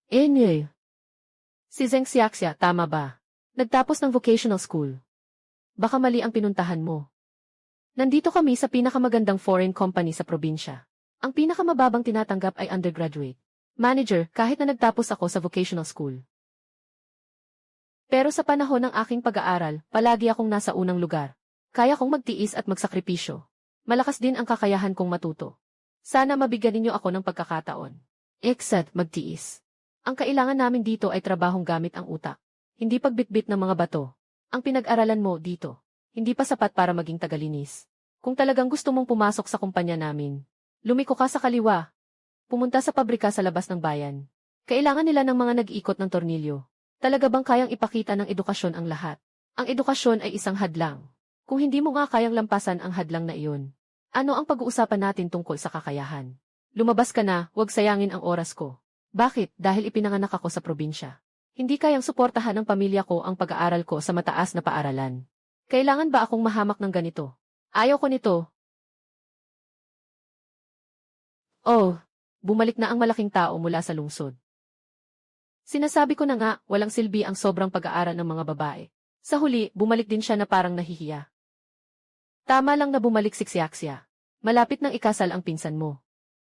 Nye. Si Zheng Xiaxia, tama ba? Nagtapos ng vocational school. Baka mali ang pinuntahan mo. Nandito kami sa pinakamagandang foreign company sa probinsya. Ang pinakamababang tinatanggap ay undergraduate. Manager, kahit na nagtapos ako sa vocational school. Pero sa panahon ng aking pag-aaral, palagi akong nasa unang lugar. Kaya kong magtiis at magsakripisyo. Malakas din ang kakayahan kong matuto. Sana mabigyan ninyo ako ng pagkakataon. Exat, magtiis. Ang kailangan namin dito ay trabahong gamit ang utak. Hindi pagbitbit ng mga bato. Ang pinag-aralan mo dito, hindi pa sapat para maging tagalinis. Kung talagang gusto mong pumasok sa kumpanya namin, lumiko ka sa kaliwa. Pumunta sa pabrika sa labas ng bayan. Kailangan nila ng mga nag-iikot ng tornilyo. Talaga bang kayang ipakita ng edukasyon ang lahat? Ang edukasyon ay isang hadlang. Kung hindi mo nga kayang lampasan ang hadlang na iyon, ano ang pag-uusapan natin tungkol sa kakayahan? Lumabas ka na, huwag sayangin ang oras ko. Bakit? Dahil ipinanganak ako sa probinsya. Hindi kayang suportahan ng pamilya ko ang pag-aaral ko sa mataas na paaralan. Kailangan ba akong mahamak ng ganito? Ayaw ko nito. Oh, bumalik na ang malaking tao mula sa lungsod. Sinasabi ko na nga, walang silbi ang sobrang pag-aaral ng mga babae. Sa huli, bumalik din siya na parang nahihiya. Tama lang na bumalik si Xiaxia. Malapit nang ikasal ang pinsan mo.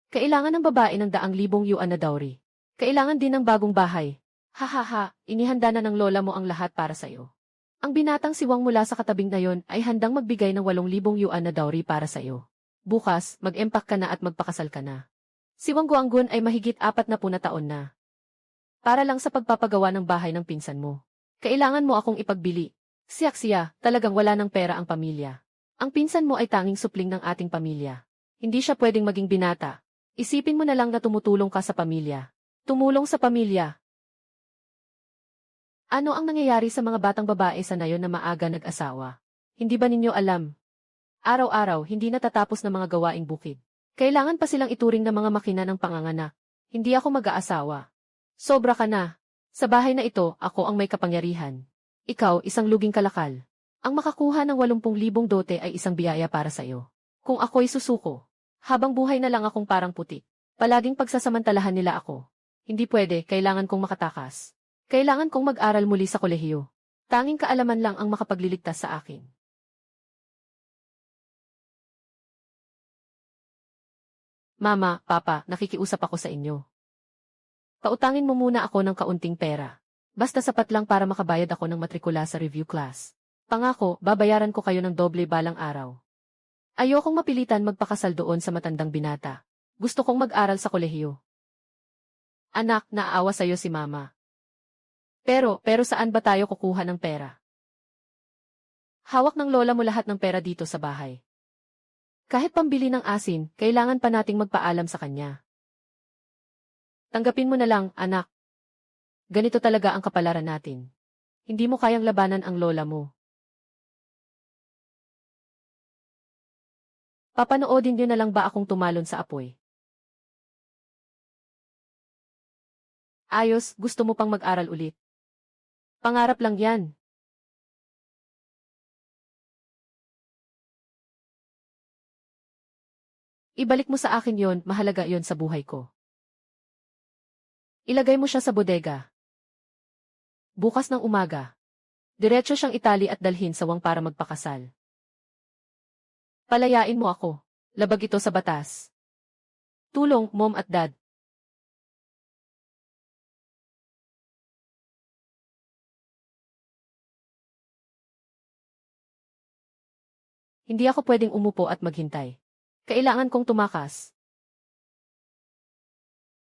Kailangan ng babae ng 200,000 yuan na dowry. Kailangan din ng bagong bahay. Hahaha, inihanda na ng lola mo ang lahat para sa'yo. Ang binatang siwang mula sa katabing na yon ay handang magbigay ng 8,000 yuan na dowry para sa'yo. Bukas, mag-empak ka na at magpakasal ka na. Si Wang Guanggun ay mahigit 40 na taon na. Para lang sa pagpapagawa ng bahay ng pinsan mo. Kailangan mo akong ipagbili. Xiaxia, talagang wala ng pera ang pamilya. Ang pinsan mo ay tanging supling ng ating pamilya. Hindi siya pwedeng maging binata. Isipin mo na lang na tumutulong ka sa pamilya. Tumulong sa pamilya. Ano ang nangyayari sa mga batang babae sa nayon na maaga nag-asawa? Hindi ba ninyo alam? Araw-araw, hindi natatapos na mga gawaing bukid. Kailangan pa silang ituring na mga makina ng panganganak. Hindi ako mag-aasawa. Sobra ka na. Sa bahay na ito, ako ang may kapangyarihan. Ikaw, isang luging kalakal. Ang makakuha ng 80,000 dote ay isang biyaya para sa iyo. Kung ako'y susuko, habang buhay na lang akong parang puti. Palaging pagsasamantalahan nila ako. Hindi pwede, kailangan kong makatakas. Kailangan kong mag-aral muli sa kolehiyo. Tanging kaalaman lang ang makapagliligtas sa akin. Mama, Papa, nakikiusap ako sa inyo. Pautangin mo muna ako ng kaunting pera. Basta sapat lang para makabayad ako ng matrikula sa review class. Pangako, babayaran ko kayo ng doble balang araw. Ayokong mapilitan magpakasal doon sa matandang binata. Gusto kong mag-aral sa kolehiyo. Anak, naaawa sa'yo si Mama. Pero saan ba tayo kukuha ng pera? Hawak ng lola mo lahat ng pera dito sa bahay. Kahit pambili ng asin, kailangan pa nating magpaalam sa kanya. Tanggapin mo na lang, anak. Ganito talaga ang kapalaran natin. Hindi mo kayang labanan ang lola mo. Papanoodin niyo na lang ba akong tumalon sa apoy? Ayos, gusto mo pang mag-aral ulit? Pangarap lang yan. Ibalik mo sa akin yon, mahalaga yon sa buhay ko. Ilagay mo siya sa bodega. Bukas ng umaga. Diretso siyang itali at dalhin sa wang para magpakasal. Palayain mo ako. Labag ito sa batas. Tulong, Mom at Dad. Hindi ako pwedeng umupo at maghintay. Kailangan kong tumakas.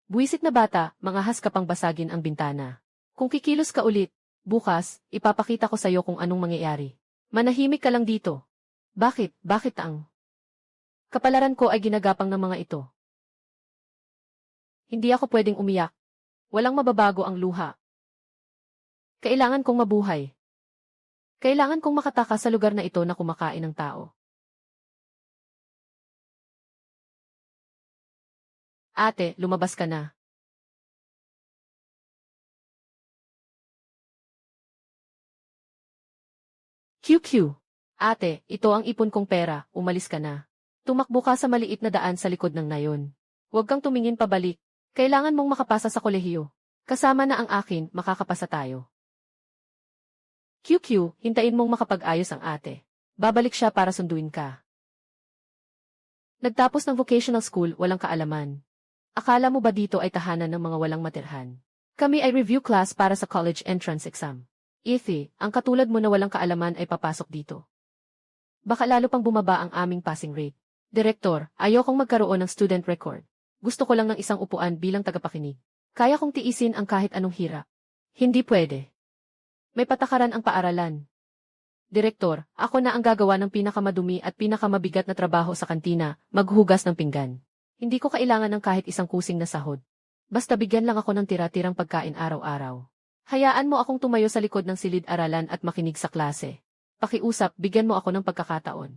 Buwisit na bata, mangahas ka pang basagin ang bintana. Kung kikilos ka ulit, bukas, ipapakita ko sa'yo kung anong mangyayari. Manahimik ka lang dito. Bakit? Bakit ang kapalaran ko ay ginagapang ng mga ito? Hindi ako pwedeng umiyak. Walang mababago ang luha. Kailangan kong mabuhay. Kailangan kong makatakas sa lugar na ito na kumakain ng tao. Ate, lumabas ka na. QQ. Ate, ito ang ipon kong pera, umalis ka na. Tumakbo ka sa maliit na daan sa likod ng nayon. Huwag kang tumingin pabalik. Kailangan mong makapasa sa kolehiyo. Kasama na ang akin, makakapasa tayo. QQ, hintayin mong makapag-ayos ang ate. Babalik siya para sunduin ka. Nagtapos ng vocational school, walang kaalaman. Akala mo ba dito ay tahanan ng mga walang matirhan? Kami ay review class para sa college entrance exam. Ithi, ang katulad mo na walang kaalaman ay papasok dito. Baka lalo pang bumaba ang aming passing rate. Direktor, ayokong magkaroon ng student record. Gusto ko lang ng isang upuan bilang tagapakinig. Kaya kong tiisin ang kahit anong hirap. Hindi pwede. May patakaran ang paaralan. Direktor, ako na ang gagawa ng pinakamadumi at pinakamabigat na trabaho sa kantina, maghugas ng pinggan. Hindi ko kailangan ng kahit isang kusing na sahod. Basta bigyan lang ako ng tira-tirang pagkain araw-araw. Hayaan mo akong tumayo sa likod ng silid-aralan at makinig sa klase. Pakiusap, bigyan mo ako ng pagkakataon.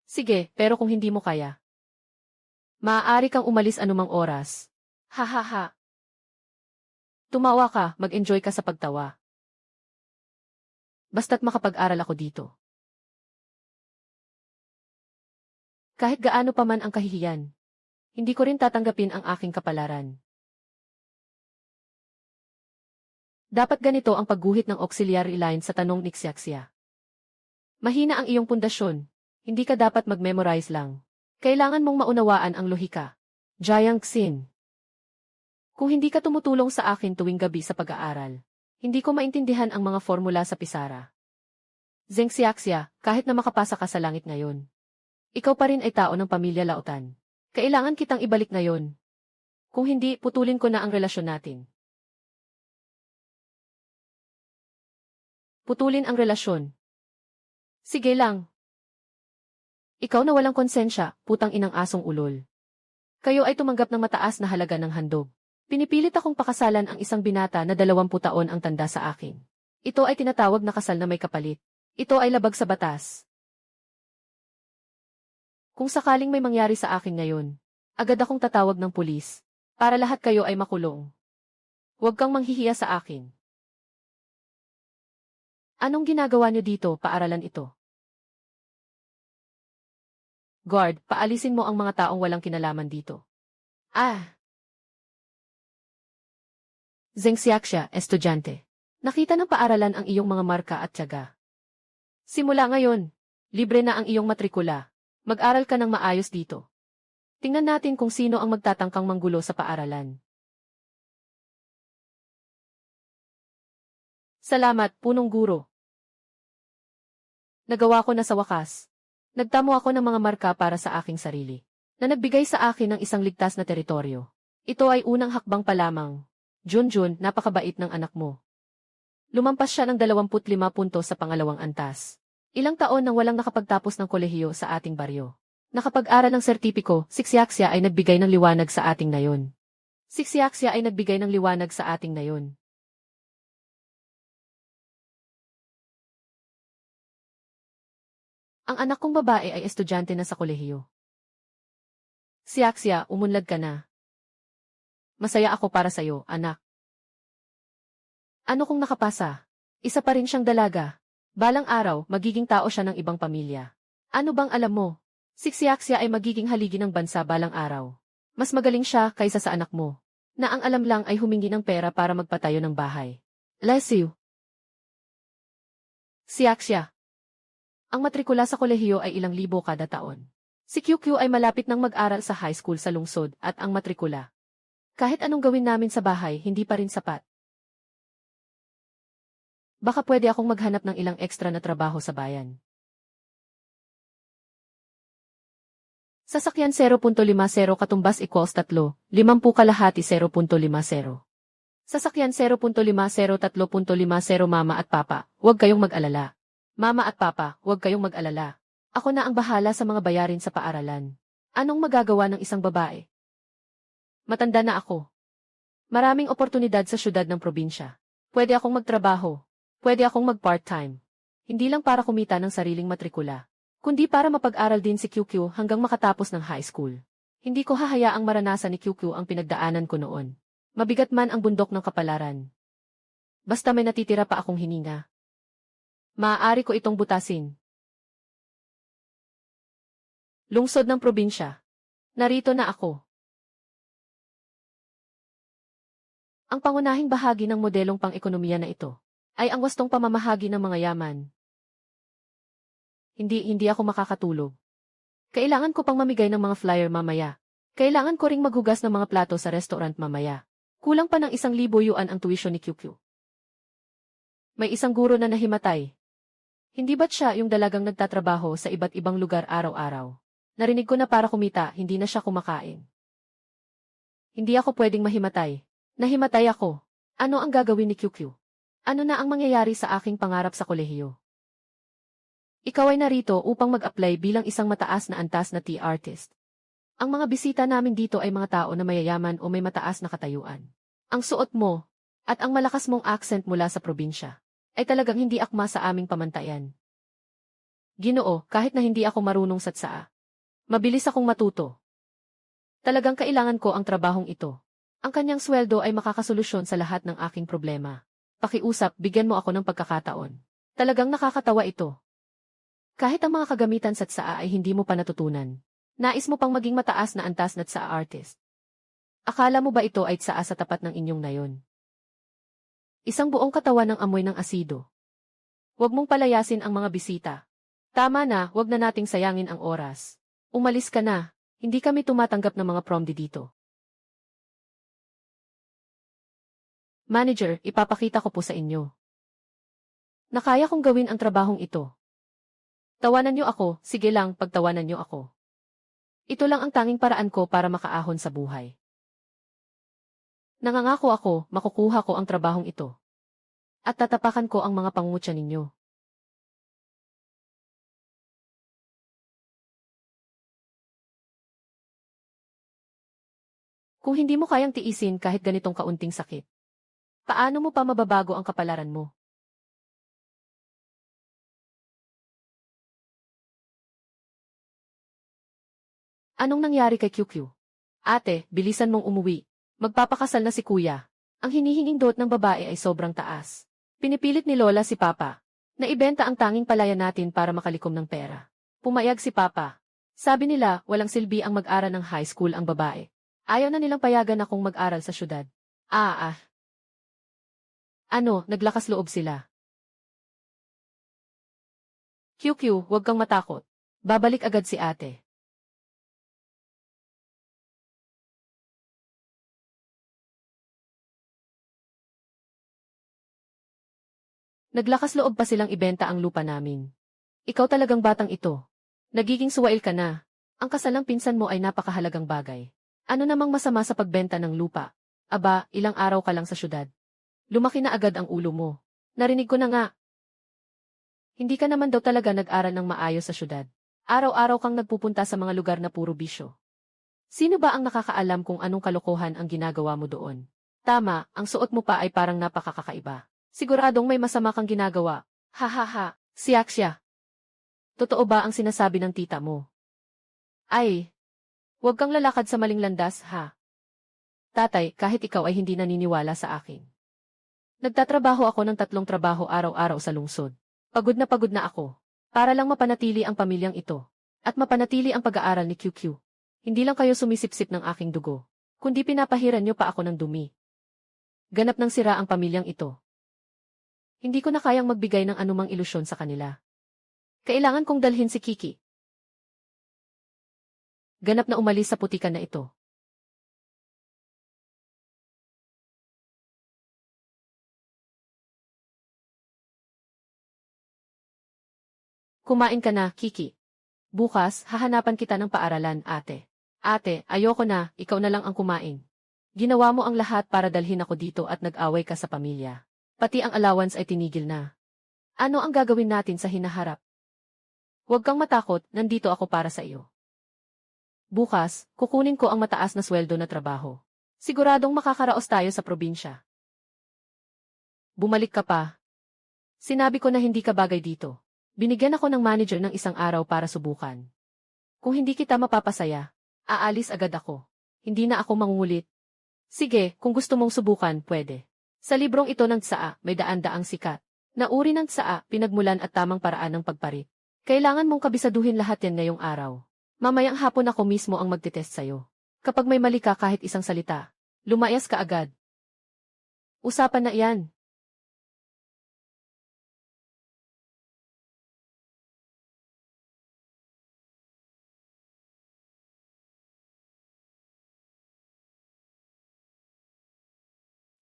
Sige, pero kung hindi mo kaya, maaari kang umalis anumang oras. Ha ha ha. Tumawa ka, mag-enjoy ka sa pagtawa. Basta't makapag-aral ako dito. Kahit gaano pa man ang kahihiyan, hindi ko rin tatanggapin ang aking kapalaran. Dapat ganito ang pagguhit ng auxiliary line sa tanong ni Xiaxia. Mahina ang iyong pundasyon. Hindi ka dapat mag-memorize lang. Kailangan mong maunawaan ang lohika. Jiang Xin. Kung hindi ka tumutulong sa akin tuwing gabi sa pag-aaral, hindi ko maintindihan ang mga formula sa pisara. Zheng Xiaxia, kahit na makapasa ka sa langit ngayon, ikaw pa rin ay tao ng pamilya Lautan. Kailangan kitang ibalik ngayon. Kung hindi, putulin ko na ang relasyon natin. Putulin ang relasyon. Sige lang. Ikaw na walang konsensya, putang inang asong ulol. Kayo ay tumanggap ng mataas na halaga ng handog. Pinipilit akong pakasalan ang isang binata na 20 taon ang tanda sa akin. Ito ay tinatawag na kasal na may kapalit. Ito ay labag sa batas. Kung sakaling may mangyari sa akin ngayon, agad akong tatawag ng pulis, para lahat kayo ay makulong. Huwag kang manghihiya sa akin. Anong ginagawa niyo dito, paaralan ito? Guard, paalisin mo ang mga taong walang kinalaman dito. Ah! Zheng Xiaxia, estudyante. Nakita ng paaralan ang iyong mga marka at tiyaga. Simula ngayon, libre na ang iyong matrikula. Mag-aral ka ng maayos dito. Tingnan natin kung sino ang magtatangkang manggulo sa paaralan. Salamat, punong guro. Nagawa ko na sa wakas. Nagtamo ako ng mga marka para sa aking sarili, na nagbigay sa akin ng isang ligtas na teritoryo. Ito ay unang hakbang pa lamang. Junjun, napakabait ng anak mo. Lumampas siya ng 25 puntos sa pangalawang antas. Ilang taon nang walang nakapagtapos ng kolehiyo sa ating baryo. Nakapag-aral ng sertipiko, si Xiaxia ay nagbigay ng liwanag sa ating nayon. Si Xiaxia ay nagbigay ng liwanag sa ating nayon. Ang anak kong babae ay estudyante na sa kolehiyo. Xiaxia, umunlad ka na. Masaya ako para sa'yo, anak. Ano kung nakapasa? Isa pa rin siyang dalaga. Balang araw, magiging tao siya ng ibang pamilya. Ano bang alam mo? Si Xiaxia ay magiging haligi ng bansa balang araw. Mas magaling siya kaysa sa anak mo, na ang alam lang ay humingi ng pera para magpatayo ng bahay. Bless you. Xiaxia. Ang matrikula sa kolehiyo ay ilang libo kada taon. Si QQ ay malapit nang mag-aral sa high school sa lungsod at ang matrikula. Kahit anong gawin namin sa bahay, hindi pa rin sapat. Baka pwede akong maghanap ng ilang ekstra na trabaho sa bayan. Sasakyan 0.50 katumbas equals 3, 50 kalahati 0.50. Sasakyan 0.50 3.50 mama at papa, huwag kayong mag-alala. Mama at papa, huwag kayong mag-alala. Ako na ang bahala sa mga bayarin sa paaralan. Anong magagawa ng isang babae? Matanda na ako. Maraming oportunidad sa syudad ng probinsya. Pwede akong magtrabaho. Pwede akong mag-part-time. Hindi lang para kumita ng sariling matrikula, kundi para mapag-aral din si QQ hanggang makatapos ng high school. Hindi ko hahayaang maranasan ni QQ ang pinagdaanan ko noon. Mabigat man ang bundok ng kapalaran. Basta may natitira pa akong hininga. Maaari ko itong butasin. Lungsod ng probinsya. Narito na ako. Ang pangunahing bahagi ng modelong pang-ekonomiya na ito ay ang wastong pamamahagi ng mga yaman. Hindi ako makakatulog. Kailangan ko pang mamigay ng mga flyer mamaya. Kailangan ko ring maghugas ng mga plato sa restaurant mamaya. Kulang pa ng 1,000 yuan ang tuition ni QQ. May isang guro na nahimatay. Hindi ba't siya yung dalagang nagtatrabaho sa iba't ibang lugar araw-araw? Narinig ko na para kumita, hindi na siya kumakain. Hindi ako pwedeng mahimatay. Nahimatay ako. Ano ang gagawin ni QQ? Ano na ang mangyayari sa aking pangarap sa kolehiyo? Ikaw ay narito upang mag-apply bilang isang mataas na antas na tea artist. Ang mga bisita namin dito ay mga tao na mayayaman o may mataas na katayuan. Ang suot mo, at ang malakas mong accent mula sa probinsya, ay talagang hindi akma sa aming pamantayan. Ginoo, kahit na hindi ako marunong satsaa, mabilis akong matuto. Talagang kailangan ko ang trabahong ito. Ang kanyang sweldo ay makakasolusyon sa lahat ng aking problema. Pakiusap, bigyan mo ako ng pagkakataon. Talagang nakakatawa ito. Kahit ang mga kagamitan satsaa ay hindi mo pa natutunan. Nais mo pang maging mataas na antas na tsaa artist. Akala mo ba ito ay tsaa sa tapat ng inyong nayon? Isang buong katawan ng amoy ng asido. Huwag mong palayasin ang mga bisita. Tama na, huwag na nating sayangin ang oras. Umalis ka na, hindi kami tumatanggap ng mga promdi dito. Manager, ipapakita ko po sa inyo na kaya kong gawin ang trabahong ito. Tawanan niyo ako, sige lang, pagtawanan niyo ako. Ito lang ang tanging paraan ko para makaahon sa buhay. Nangangako ako, makukuha ko ang trabahong ito. At tatapakan ko ang mga pangungutya ninyo. Kung hindi mo kayang tiisin kahit ganitong kaunting sakit, paano mo pa mababago ang kapalaran mo? Anong nangyari kay QQ? Ate, bilisan mong umuwi. Magpapakasal na si kuya. Ang hinihinging dot ng babae ay sobrang taas. Pinipilit ni Lola si Papa na ibenta ang tanging palaya natin para makalikom ng pera. Pumayag si Papa. Sabi nila, walang silbi ang mag-aral ng high school ang babae. Ayaw na nilang payagan akong mag-aral sa syudad. Ano, naglakas loob sila. QQ, huwag kang matakot. Babalik agad si ate. Naglakas loob pa silang ibenta ang lupa namin. Ikaw talagang batang ito. Nagiging suwail ka na. Ang kasalang pinsan mo ay napakahalagang bagay. Ano namang masama sa pagbenta ng lupa? Aba, ilang araw ka lang sa syudad. Lumaki na agad ang ulo mo. Narinig ko na nga. Hindi ka naman daw talaga nag-aral ng maayos sa syudad. Araw-araw kang nagpupunta sa mga lugar na puro bisyo. Sino ba ang nakakaalam kung anong kalokohan ang ginagawa mo doon? Tama, ang suot mo pa ay parang napakakaiba. Siguradong may masama kang ginagawa. Ha, siyak siya. Totoo ba ang sinasabi ng tita mo? Ay, huwag kang lalakad sa maling landas, ha? Tatay, kahit ikaw ay hindi naniniwala sa akin. Nagtatrabaho ako ng 3 trabaho araw-araw sa lungsod. Pagod na ako. Para lang mapanatili ang pamilyang ito. At mapanatili ang pag-aaral ni QQ. Hindi lang kayo sumisipsip ng aking dugo. Kundi pinapahiran niyo pa ako ng dumi. Ganap ng sira ang pamilyang ito. Hindi ko na kayang magbigay ng anumang ilusyon sa kanila. Kailangan kong dalhin si Kiki. Ganap na umalis sa putikan na ito. Kumain ka na, Kiki. Bukas, hahanapan kita ng paaralan, ate. Ate, ayoko na, ikaw na lang ang kumain. Ginawa mo ang lahat para dalhin ako dito at nag-away ka sa pamilya. Pati ang allowance ay tinigil na. Ano ang gagawin natin sa hinaharap? Huwag kang matakot, nandito ako para sa iyo. Bukas, kukunin ko ang mataas na sweldo na trabaho. Siguradong makakaraos tayo sa probinsya. Bumalik ka pa. Sinabi ko na hindi ka bagay dito. Binigyan ako ng manager ng 1 araw para subukan. Kung hindi kita mapapasaya, aalis agad ako. Hindi na ako mangungulit. Sige, kung gusto mong subukan, pwede. Sa librong ito ng tsaa, may daan-daang sikat. Na uri ng tsaa, pinagmulan at tamang paraan ng pagparit. Kailangan mong kabisaduhin lahat yan ngayong araw. Mamayang hapon ako mismo ang magtitest sa'yo. Kapag may mali ka kahit isang salita, lumayas ka agad. Usapan na iyan.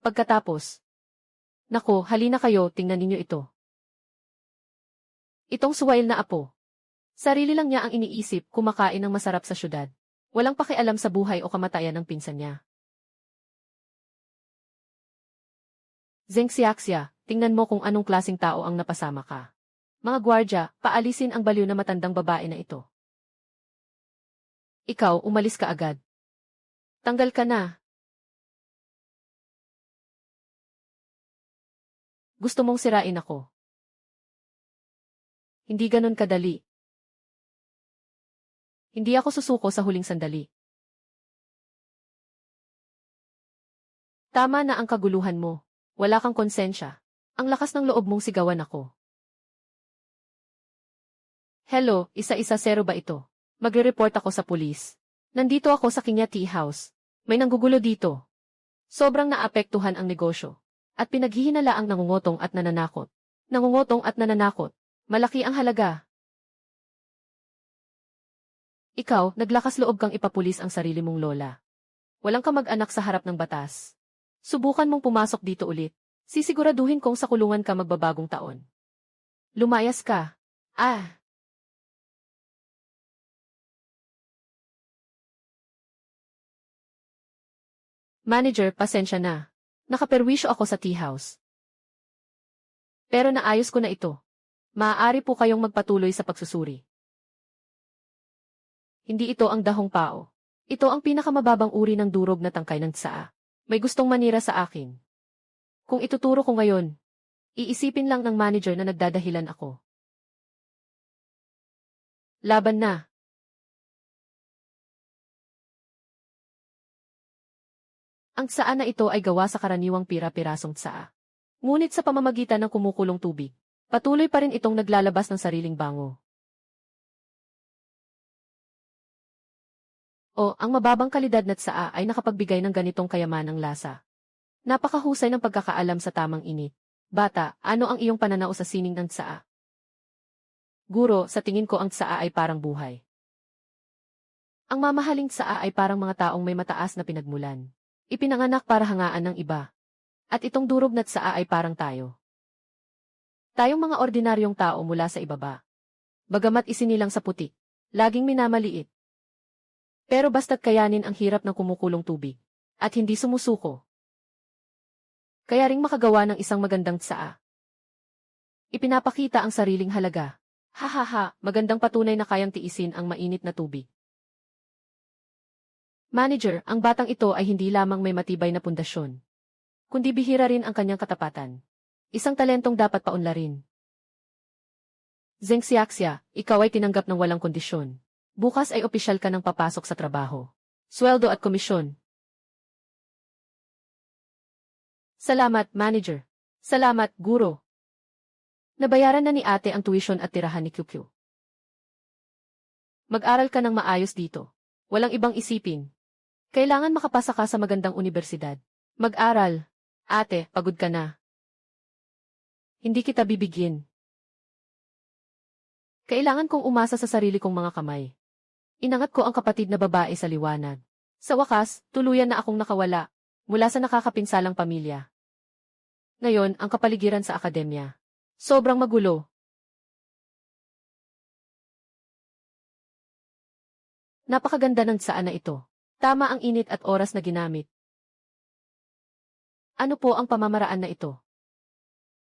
Pagkatapos, nako, halina kayo, tingnan ninyo ito. Itong suwail na apo. Sarili lang niya ang iniisip, kumakain ng masarap sa syudad. Walang pakialam sa buhay o kamatayan ng pinsan niya. Zeng Xiaxia, tingnan mo kung anong klaseng tao ang napasama ka. Mga gwardya, paalisin ang baliw na matandang babae na ito. Ikaw, umalis ka agad. Tanggal ka na. Gusto mong sirain ako. Hindi ganon kadali. Hindi ako susuko sa huling sandali. Tama na ang kaguluhan mo. Wala kang konsensya. Ang lakas ng loob mong sigawan ako. Hello, 110 ba ito? Magre-report ako sa pulis. Nandito ako sa Kinya Tea House. May nanggugulo dito. Sobrang naapektuhan ang negosyo. At pinaghihinala ang nangungutong at nananakot. Nangungutong at nananakot. Malaki ang halaga. Ikaw, naglakas loob kang ipapulis ang sarili mong lola. Walang kamag-anak sa harap ng batas. Subukan mong pumasok dito ulit. Sisiguraduhin kong sa kulungan ka magbabagong taon. Lumayas ka. Manager, pasensya na. Nakaperwisyo ako sa tea house. Pero naayos ko na ito. Maaari po kayong magpatuloy sa pagsusuri. Hindi ito ang dahong pao. Ito ang pinakamababang uri ng durog na tangkay ng tsaa. May gustong manira sa akin. Kung ituturo ko ngayon, iisipin lang ng manager na nagdadahilan ako. Laban na. Ang tsaa na ito ay gawa sa karaniwang pira-pirasong tsaa. Ngunit sa pamamagitan ng kumukulong tubig, patuloy pa rin itong naglalabas ng sariling bango. Ang mababang kalidad na tsaa ay nakapagbigay ng ganitong kayamanang lasa. Napakahusay ng pagkakaalam sa tamang init. Bata, ano ang iyong pananaw sa sining ng tsaa? Guro, sa tingin ko ang tsaa ay parang buhay. Ang mamahaling tsaa ay parang mga taong may mataas na pinagmulan. Ipinanganak para hangaan ng iba. At itong durog na tsaa ay parang tayo. Tayong mga ordinaryong tao mula sa ibaba. Bagamat isinilang sa putik, laging minamaliit. Pero basta't kayanin ang hirap ng kumukulong tubig, at hindi sumusuko. Kaya ring makagawa ng isang magandang tsaa. Ipinapakita ang sariling halaga. Hahaha, magandang patunay na kayang tiisin ang mainit na tubig. Manager, ang batang ito ay hindi lamang may matibay na pundasyon, kundi bihira rin ang kanyang katapatan. Isang talentong dapat paunlarin. Zeng Xiaxia, ikaw ay tinanggap ng walang kondisyon. Bukas ay opisyal ka ng papasok sa trabaho. Sweldo at komisyon. Salamat, manager. Salamat, guro. Nabayaran na ni ate ang tuition at tirahan ni QQ. Mag-aral ka ng maayos dito. Walang ibang isipin. Kailangan makapasa ka sa magandang unibersidad. Mag-aral. Ate, pagod ka na. Hindi kita bibigyan. Kailangan kong umasa sa sarili kong mga kamay. Inangat ko ang kapatid na babae sa liwanag. Sa wakas, tuluyan na akong nakawala, mula sa nakakapinsalang pamilya. Ngayon, ang kapaligiran sa akademya. Sobrang magulo. Napakaganda ng tsaa na ito. Tama ang init at oras na ginamit. Ano po ang pamamaraan na ito?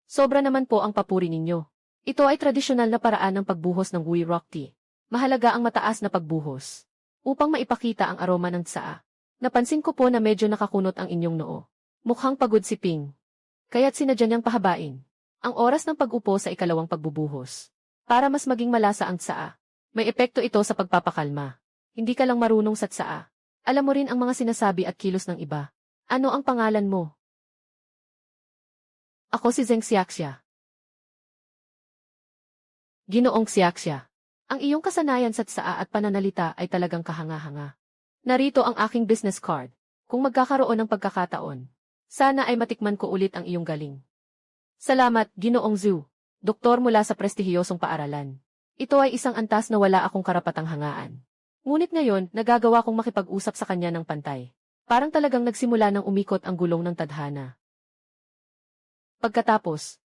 Sobra naman po ang papuri ninyo. Ito ay tradisyonal na paraan ng pagbuhos ng Wui Rock Tea. Mahalaga ang mataas na pagbuhos. Upang maipakita ang aroma ng tsaa. Napansin ko po na medyo nakakunot ang inyong noo. Mukhang pagod si Ping. Kaya't sinadya niyang pahabain ang oras ng pag-upo sa ikalawang pagbubuhos. Para mas maging malasa ang tsaa. May epekto ito sa pagpapakalma. Hindi ka lang marunong sa tsaa. Alam mo rin ang mga sinasabi at kilos ng iba. Ano ang pangalan mo? Ako si Zeng Xiaxia. Ginoong Xiaxia. Ang iyong kasanayan sa tsaa at pananalita ay talagang kahanga-hanga. Narito ang aking business card. Kung magkakaroon ng pagkakataon, Sana ay matikman ko ulit ang iyong galing. Salamat, Ginoong Zhu. Doktor mula sa prestihiyosong paaralan. Ito ay isang antas na wala akong karapatang hangaan. Ngunit ngayon, nagagawa kong makipag-usap sa kanya ng pantay. Parang talagang nagsimula ng umikot ang gulong ng tadhana. Pagkatapos,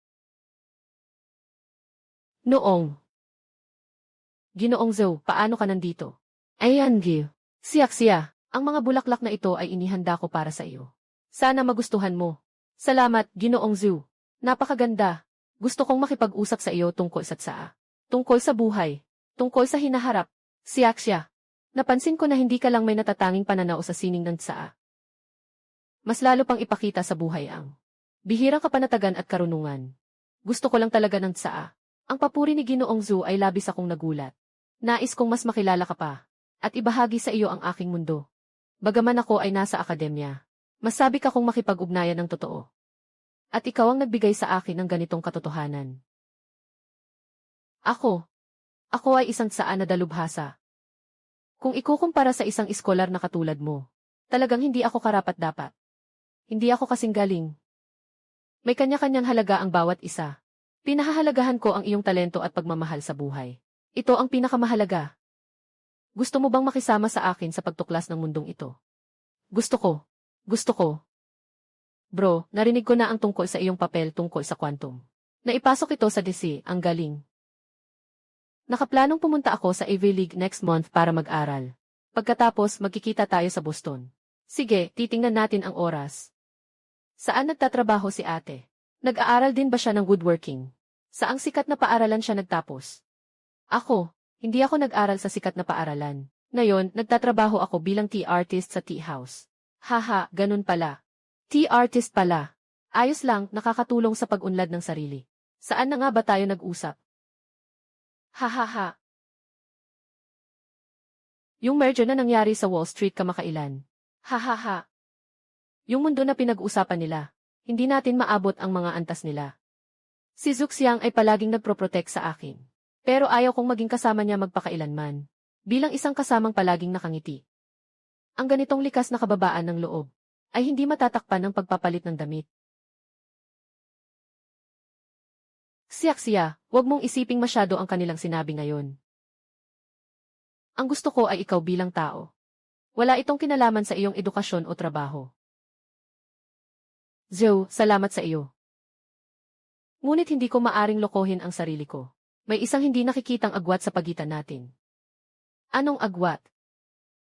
Noong. Ginoong Zhou, paano ka nandito? Ayan, Gil. Siya. Ang mga bulaklak na ito ay inihanda ko para sa iyo. Sana magustuhan mo. Salamat, Ginoong Zhou. Napakaganda. Gusto kong makipag-usap sa iyo tungkol sa tsaa. Tungkol sa buhay. Tungkol sa hinaharap. Siya. Napansin ko na hindi ka lang may natatanging pananaw sa sining ng tsaa. Mas lalo pang ipakita sa buhay ang bihirang kapanatagan at karunungan. Gusto ko lang talaga ng tsaa. Ang papuri ni Ginoong Zhou ay labis akong nagulat. Nais kong mas makilala ka pa, at ibahagi sa iyo ang aking mundo. Bagaman ako ay nasa akademya, masabi ka kong makipag-ugnayan ng totoo. At ikaw ang nagbigay sa akin ng ganitong katotohanan. Ako ay isang tsaa na dalubhasa. Kung ikukumpara sa isang iskolar na katulad mo, talagang hindi ako karapat-dapat. Hindi ako kasing galing. May kanya-kanyang halaga ang bawat isa. Pinahahalagahan ko ang iyong talento at pagmamahal sa buhay. Ito ang pinakamahalaga. Gusto mo bang makisama sa akin sa pagtuklas ng mundong ito? Gusto ko. Bro, narinig ko na ang tungkol sa iyong papel tungkol sa quantum. Naipasok ito sa DC, ang galing. Nakaplanong pumunta ako sa Ivy League next month para mag-aral. Pagkatapos, magkikita tayo sa Boston. Sige, titingnan natin ang oras. Saan nagtatrabaho si ate? Nag-aaral din ba siya ng woodworking? Saang sikat na paaralan siya nagtapos? Ako, hindi ako nag-aral sa sikat na paaralan. Ngayon, nagtatrabaho ako bilang tea artist sa tea house. Haha, ganun pala. Tea artist pala. Ayos lang, nakakatulong sa pag-unlad ng sarili. Saan na nga ba tayo nag-usap? Hahaha. Yung merger na nangyari sa Wall Street kamakailan. Hahaha. Yung mundo na pinag-uusapan nila. Hindi natin maabot ang mga antas nila. Si Zuxiang ay palaging nagproprotect sa akin. Pero ayaw kong maging kasama niya magpakailanman. Bilang isang kasamang palaging nakangiti. Ang ganitong likas na kababaan ng loob ay hindi matatakpan ng pagpapalit ng damit. Siya, huwag mong isiping masyado ang kanilang sinabi ngayon. Ang gusto ko ay ikaw bilang tao. Wala itong kinalaman sa iyong edukasyon o trabaho. Zhou, salamat sa iyo. Ngunit hindi ko maaring lokohin ang sarili ko. May isang hindi nakikitang agwat sa pagitan natin. Anong agwat?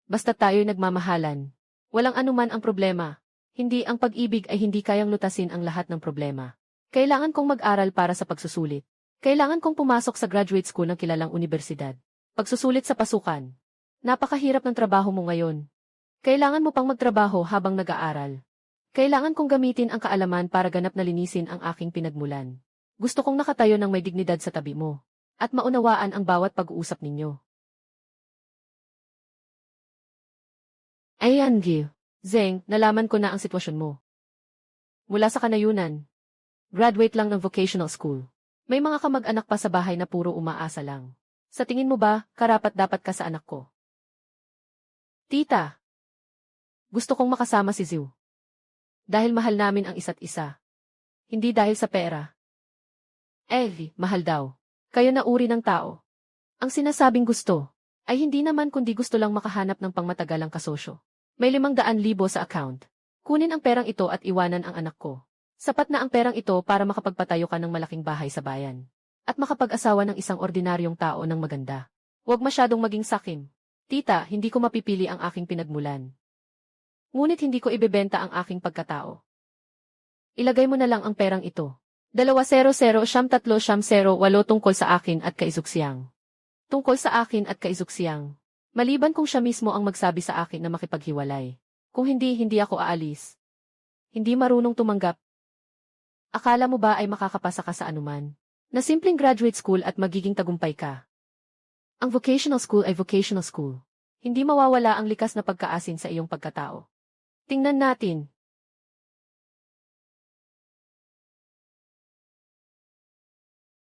Basta tayo'y nagmamahalan. Walang anuman ang problema. Hindi ang pag-ibig ay hindi kayang lutasin ang lahat ng problema. Kailangan kong mag-aral para sa pagsusulit. Kailangan kong pumasok sa graduate school ng kilalang universidad. Pagsusulit sa pasukan. Napakahirap ng trabaho mo ngayon. Kailangan mo pang magtrabaho habang nag-aaral. Kailangan kong gamitin ang kaalaman para ganap na linisin ang aking pinagmulan. Gusto kong nakatayo ng may dignidad sa tabi mo. At maunawaan ang bawat pag-uusap ninyo. Ayan, Gil. Zeng, nalaman ko na ang sitwasyon mo. Mula sa kanayunan. Graduate lang ng vocational school. May mga kamag-anak pa sa bahay na puro umaasa lang. Sa tingin mo ba, karapat-dapat ka sa anak ko? Tita. Gusto kong makasama si Zhu. Dahil mahal namin ang isa't isa. Hindi dahil sa pera. Mahal daw. Kayo na uri ng tao. Ang sinasabing gusto, ay hindi naman kundi gusto lang makahanap ng pangmatagalang kasosyo. May 500,000 sa account. Kunin ang perang ito at iwanan ang anak ko. Sapat na ang perang ito para makapagpatayo ka ng malaking bahay sa bayan. At makapag-asawa ng isang ordinaryong tao ng maganda. Huwag masyadong maging sakim. Tita, hindi ko mapipili ang aking pinagmulan. Ngunit hindi ko ibebenta ang aking pagkatao. Ilagay mo na lang ang perang ito. 200-300-8 tungkol sa akin at kay Zuxiang. Tungkol sa akin at kay Zuxiang. Maliban kung siya mismo ang magsabi sa akin na makipaghiwalay. Kung hindi ako aalis. Hindi marunong tumanggap. Akala mo ba ay makakapasa ka sa anuman? Na simpleng graduate school at magiging tagumpay ka. Ang vocational school ay vocational school. Hindi mawawala ang likas na pagkaasin sa iyong pagkatao. Tingnan natin.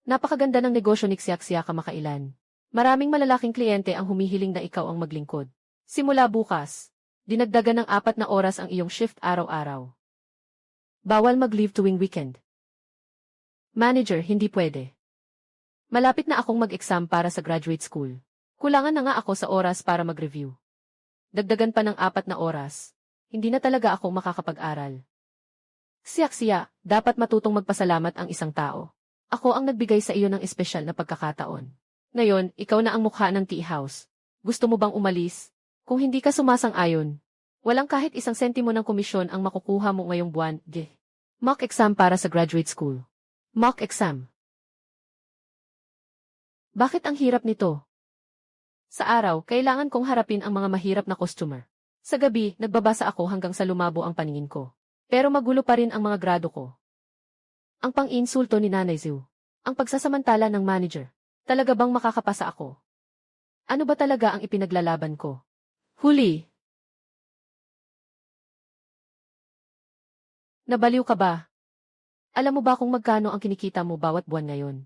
Napakaganda ng negosyo ni Xiaxia kamakailan. Maraming malalaking kliyente ang humihiling na ikaw ang maglingkod. Simula bukas, dinagdagan ng 4 na oras ang iyong shift araw-araw. Bawal mag-leave tuwing weekend. Manager, hindi pwede. Malapit na akong mag-exam para sa graduate school. Kulangan na nga ako sa oras para mag-review. Dagdagan pa ng 4 na oras. Hindi na talaga ako makakapag-aral. Siyak-siya, dapat matutong magpasalamat ang isang tao. Ako ang nagbigay sa iyo ng espesyal na pagkakataon. Ngayon, ikaw na ang mukha ng tea house. Gusto mo bang umalis? Kung hindi ka sumasang-ayon, walang kahit isang sentimo ng komisyon ang makukuha mo ngayong buwan. Mock exam para sa graduate school. Mock exam. Bakit ang hirap nito? Sa araw, kailangan kong harapin ang mga mahirap na customer. Sa gabi, nagbabasa ako hanggang sa lumabo ang paningin ko. Pero magulo pa rin ang mga grado ko. Ang pang-insulto ni Nanay Zhu. Ang pagsasamantala ng manager. Talaga bang makakapasa ako? Ano ba talaga ang ipinaglalaban ko? Huli. Nabaliw ka ba? Alam mo ba kung magkano ang kinikita mo bawat buwan ngayon?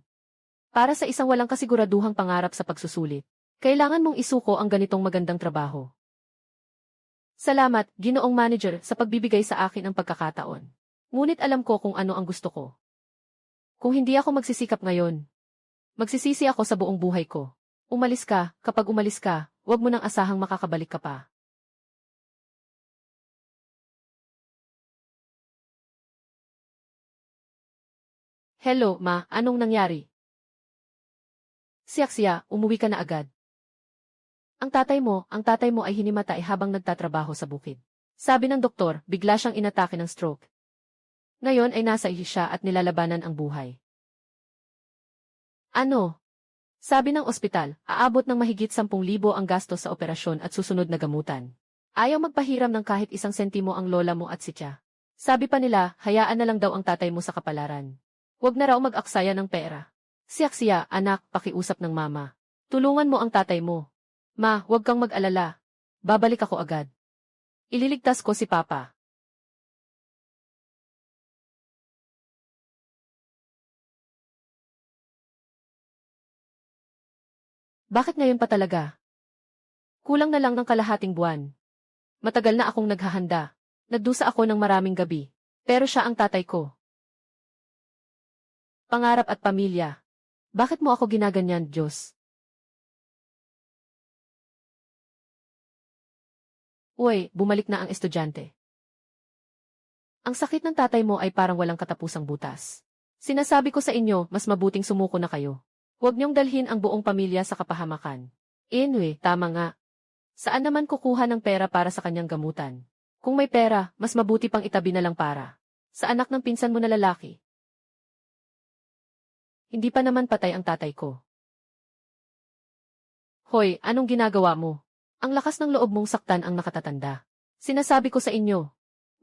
Para sa isang walang kasiguraduhang pangarap sa pagsusulit, kailangan mong isuko ang ganitong magandang trabaho. Salamat, Ginoong Manager, sa pagbibigay sa akin ng pagkakataon. Ngunit alam ko kung ano ang gusto ko. Kung hindi ako magsisikap ngayon, magsisisi ako sa buong buhay ko. Umalis ka, kapag umalis ka, huwag mo nang asahang makakabalik ka pa. Hello, Ma, anong nangyari? Siyak-siya, umuwi ka na agad. Ang tatay mo ay hinimatay habang nagtatrabaho sa bukid. Sabi ng doktor, bigla siyang inatake ng stroke. Ngayon ay nasa ihi siya at nilalabanan ang buhay. Ano? Sabi ng ospital, aabot ng mahigit 10,000 ang gastos sa operasyon at susunod na gamutan. Ayaw magpahiram ng kahit isang sentimo ang lola mo at si Tia. Sabi pa nila, hayaan na lang daw ang tatay mo sa kapalaran. Huwag na raw mag-aksaya ng pera. Siyak-siya, anak, pakiusap ng mama. Tulungan mo ang tatay mo. Ma, huwag kang mag-alala. Babalik ako agad. Ililigtas ko si Papa. Bakit ngayon pa talaga? Kulang na lang ng kalahating buwan. Matagal na akong naghahanda. Nagdusa ako ng maraming gabi. Pero siya ang tatay ko. Pangarap at pamilya. Bakit mo ako ginaganyan, Diyos? Uy, bumalik na ang estudyante. Ang sakit ng tatay mo ay parang walang katapusang butas. Sinasabi ko sa inyo, mas mabuting sumuko na kayo. Huwag niyong dalhin ang buong pamilya sa kapahamakan. Anyway, tama nga. Saan naman kukuha ng pera para sa kanyang gamutan? Kung may pera, mas mabuti pang itabi na lang para sa anak ng pinsan mo na lalaki. Hindi pa naman patay ang tatay ko. Hoy, anong ginagawa mo? Ang lakas ng loob mong saktan ang nakatatanda. Sinasabi ko sa inyo.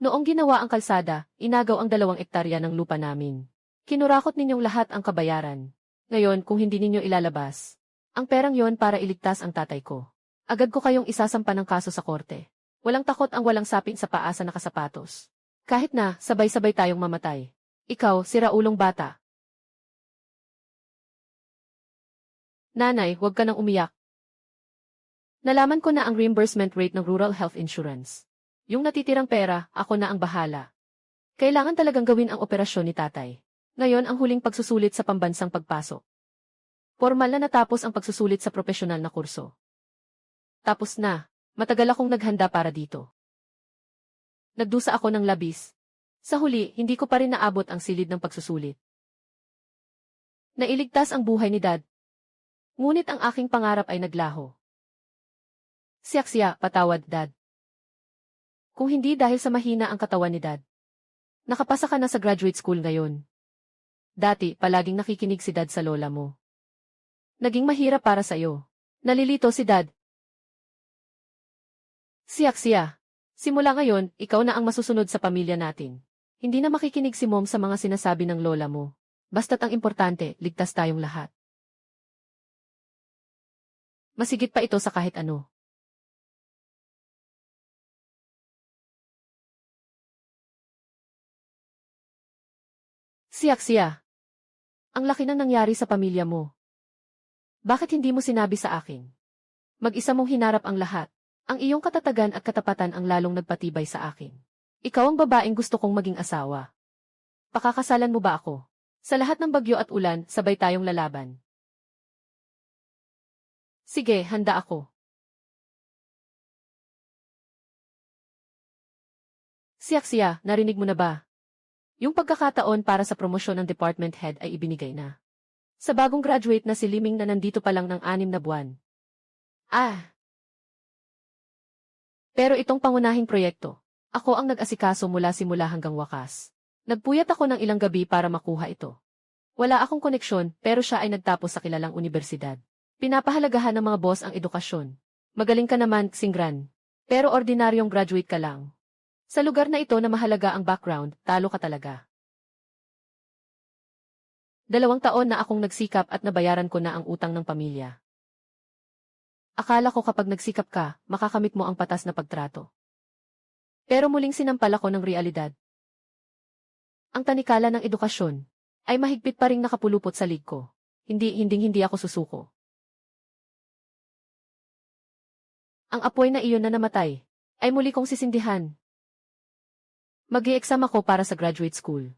Noong ginawa ang kalsada, inagaw ang 2 ektarya ng lupa namin. Kinurakot ninyong lahat ang kabayaran. Ngayon, kung hindi ninyo ilalabas, ang perang yon para iligtas ang tatay ko. Agad ko kayong isasampa ng kaso sa korte. Walang takot ang walang sapin sa paa sa nakasapatos. Kahit na, sabay-sabay tayong mamatay. Ikaw, siraulong bata. Nanay, huwag ka nang umiyak. Nalaman ko na ang reimbursement rate ng Rural Health Insurance. Yung natitirang pera, ako na ang bahala. Kailangan talagang gawin ang operasyon ni tatay. Ngayon ang huling pagsusulit sa pambansang pagpasok. Formal na natapos ang pagsusulit sa propesyonal na kurso. Tapos na, matagal akong naghanda para dito. Nagdusa ako ng labis. Sa huli, hindi ko pa rin naabot ang silid ng pagsusulit. Nailigtas ang buhay ni Dad. Ngunit ang aking pangarap ay naglaho. Siyak-siya, patawad, Dad. Kung hindi dahil sa mahina ang katawan ni Dad. Nakapasa ka na sa graduate school ngayon. Dati, palaging nakikinig si Dad sa lola mo. Naging mahirap para sa iyo. Nalilito si Dad. Siyak-siya. Simula ngayon, ikaw na ang masusunod sa pamilya natin. Hindi na makikinig si Mom sa mga sinasabi ng lola mo. Basta't ang importante, ligtas tayong lahat. Masigit pa ito sa kahit ano. Siyak-siya. Ang laki ng nangyari sa pamilya mo. Bakit hindi mo sinabi sa akin? Mag-isa mong hinarap ang lahat. Ang iyong katatagan at katapatan ang lalong nagpatibay sa akin. Ikaw ang babaeng gusto kong maging asawa. Pakakasalan mo ba ako? Sa lahat ng bagyo at ulan, sabay tayong lalaban. Sige, handa ako. Siya, narinig mo na ba? Yung pagkakataon para sa promosyon ng department head ay ibinigay na. Sa bagong graduate na si Liming na nandito pa lang ng 6 na buwan. Ah! Pero itong pangunahing proyekto, ako ang nag-asikaso mula simula hanggang wakas. Nagpuyat ako ng ilang gabi para makuha ito. Wala akong koneksyon pero siya ay nagtapos sa kilalang unibersidad. Pinapahalagahan ng mga boss ang edukasyon. Magaling ka naman, Singran. Pero ordinaryong graduate ka lang. Sa lugar na ito na mahalaga ang background, talo ka talaga. 2 taon na akong nagsikap at nabayaran ko na ang utang ng pamilya. Akala ko kapag nagsikap ka, makakamit mo ang patas na pagtrato. Pero muling sinampal ako ng realidad. Ang tanikala ng edukasyon ay mahigpit pa ring nakapulupot sa lig ko. Hindi ako susuko. Ang apoy na iyon na namatay ay muli kong sisindihan. Mag-i-exam ako para sa graduate school.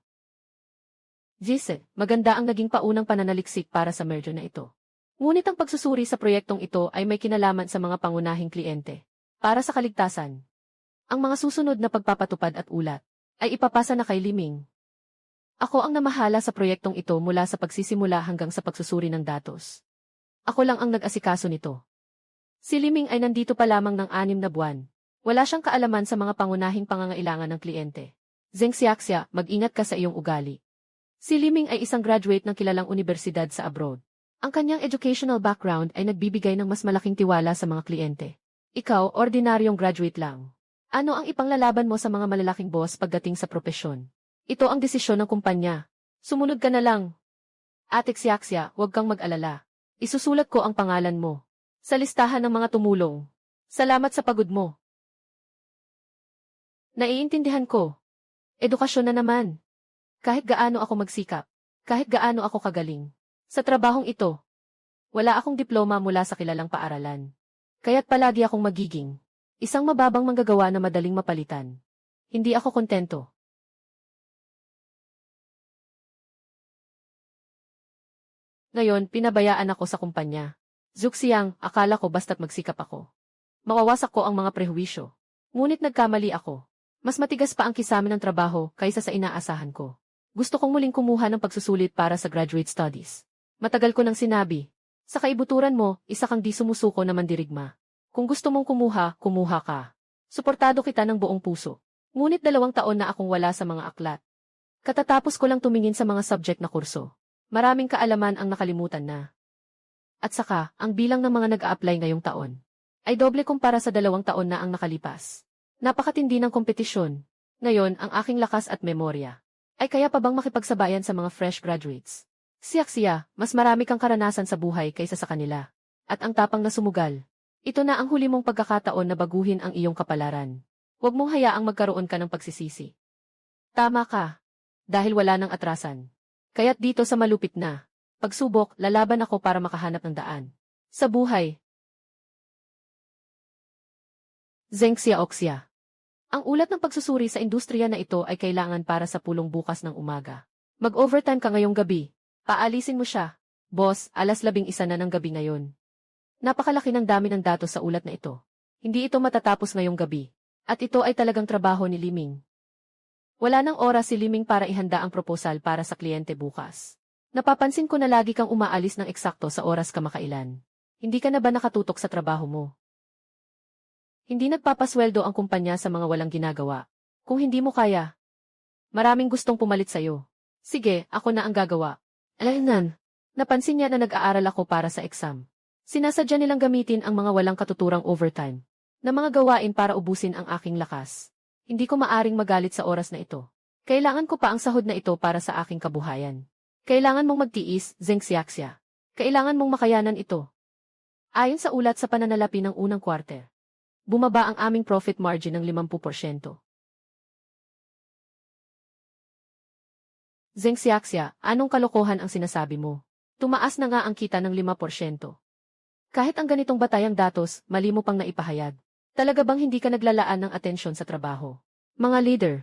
Jise, maganda ang naging paunang pananaliksik para sa merger na ito. Ngunit ang pagsusuri sa proyektong ito ay may kinalaman sa mga pangunahing kliyente. Para sa kaligtasan, ang mga susunod na pagpapatupad at ulat ay ipapasa na kay Liming. Ako ang namahala sa proyektong ito mula sa pagsisimula hanggang sa pagsusuri ng datos. Ako lang ang nag-asikaso nito. Si Liming ay nandito pa lamang ng 6 na buwan. Wala siyang kaalaman sa mga pangunahing pangangailangan ng kliyente. Zeng Xiaxia, mag-ingat ka sa iyong ugali. Si Liming ay isang graduate ng kilalang unibersidad sa abroad. Ang kanyang educational background ay nagbibigay ng mas malaking tiwala sa mga kliyente. Ikaw, ordinaryong graduate lang. Ano ang ipanglalaban mo sa mga malalaking boss pagdating sa propesyon? Ito ang desisyon ng kumpanya. Sumunod ka na lang. Ate Xiaxia, huwag kang mag-alala. Isusulat ko ang pangalan mo sa listahan ng mga tumulong. Salamat sa pagod mo. Naiintindihan ko. Edukasyon na naman. Kahit gaano ako magsikap, kahit gaano ako kagaling. Sa trabahong ito, wala akong diploma mula sa kilalang paaralan. Kaya't palagi akong magiging isang mababang manggagawa na madaling mapalitan. Hindi ako kontento. Ngayon, pinabayaan ako sa kumpanya. Zuxiang, akala ko basta't magsikap ako. Mawawasak ko ang mga prehuwisyo. Ngunit nagkamali ako. Mas matigas pa ang kisame ng trabaho kaysa sa inaasahan ko. Gusto kong muling kumuha ng pagsusulit para sa graduate studies. Matagal ko nang sinabi. Sa kaibuturan mo, isa kang di sumusuko na mandirigma. Kung gusto mong kumuha ka. Suportado kita ng buong puso. Ngunit 2 taon na akong wala sa mga aklat. Katatapos ko lang tumingin sa mga subject na kurso. Maraming kaalaman ang nakalimutan na. At saka, ang bilang ng mga nag-a-apply ngayong taon ay doble kumpara sa 2 taon na ang nakalipas. Napakatindi ng kompetisyon. Ngayon, ang aking lakas at memorya ay kaya pa bang makipagsabayan sa mga fresh graduates? Siya, mas marami kang karanasan sa buhay kaysa sa kanila. At ang tapang na sumugal. Ito na ang huli mong pagkakataon na baguhin ang iyong kapalaran. Huwag mong hayaang magkaroon ka ng pagsisisi. Tama ka. Dahil wala nang atrasan. Kaya't dito sa malupit na pagsubok, lalaban ako para makahanap ng daan. Sa buhay. Zeng Xiaoxia. Ang ulat ng pagsusuri sa industriya na ito ay kailangan para sa pulong bukas ng umaga. Mag-overtime ka ngayong gabi. Paalisin mo siya. Boss, 11:00 na ng gabi ngayon. Napakalaki ng dami ng datos sa ulat na ito. Hindi ito matatapos ngayong gabi. At ito ay talagang trabaho ni Liming. Wala nang oras si Liming para ihanda ang proposal para sa kliyente bukas. Napapansin ko na lagi kang umaalis ng eksakto sa oras kamakailan. Hindi ka na ba nakatutok sa trabaho mo? Hindi nagpapasweldo ang kumpanya sa mga walang ginagawa. Kung hindi mo kaya, maraming gustong pumalit sa'yo. Sige, ako na ang gagawa. Alaynan, napansin niya na nag-aaral ako para sa exam. Sinasadya nilang gamitin ang mga walang katuturang overtime na mga gawain para ubusin ang aking lakas. Hindi ko maaring magalit sa oras na ito. Kailangan ko pa ang sahod na ito para sa aking kabuhayan. Kailangan mong magtiis, Zeng Xiaxia. Kailangan mong makayanan ito. Ayon sa ulat sa pananalapi ng unang quarter, bumaba ang aming profit margin ng 50%. Zeng Xiaxia, anong kalokohan ang sinasabi mo? Tumaas na nga ang kita ng 5%. Kahit ang ganitong batayang datos, mali mo pang naipahayag. Talaga bang hindi ka naglalaan ng atensyon sa trabaho? Mga leader,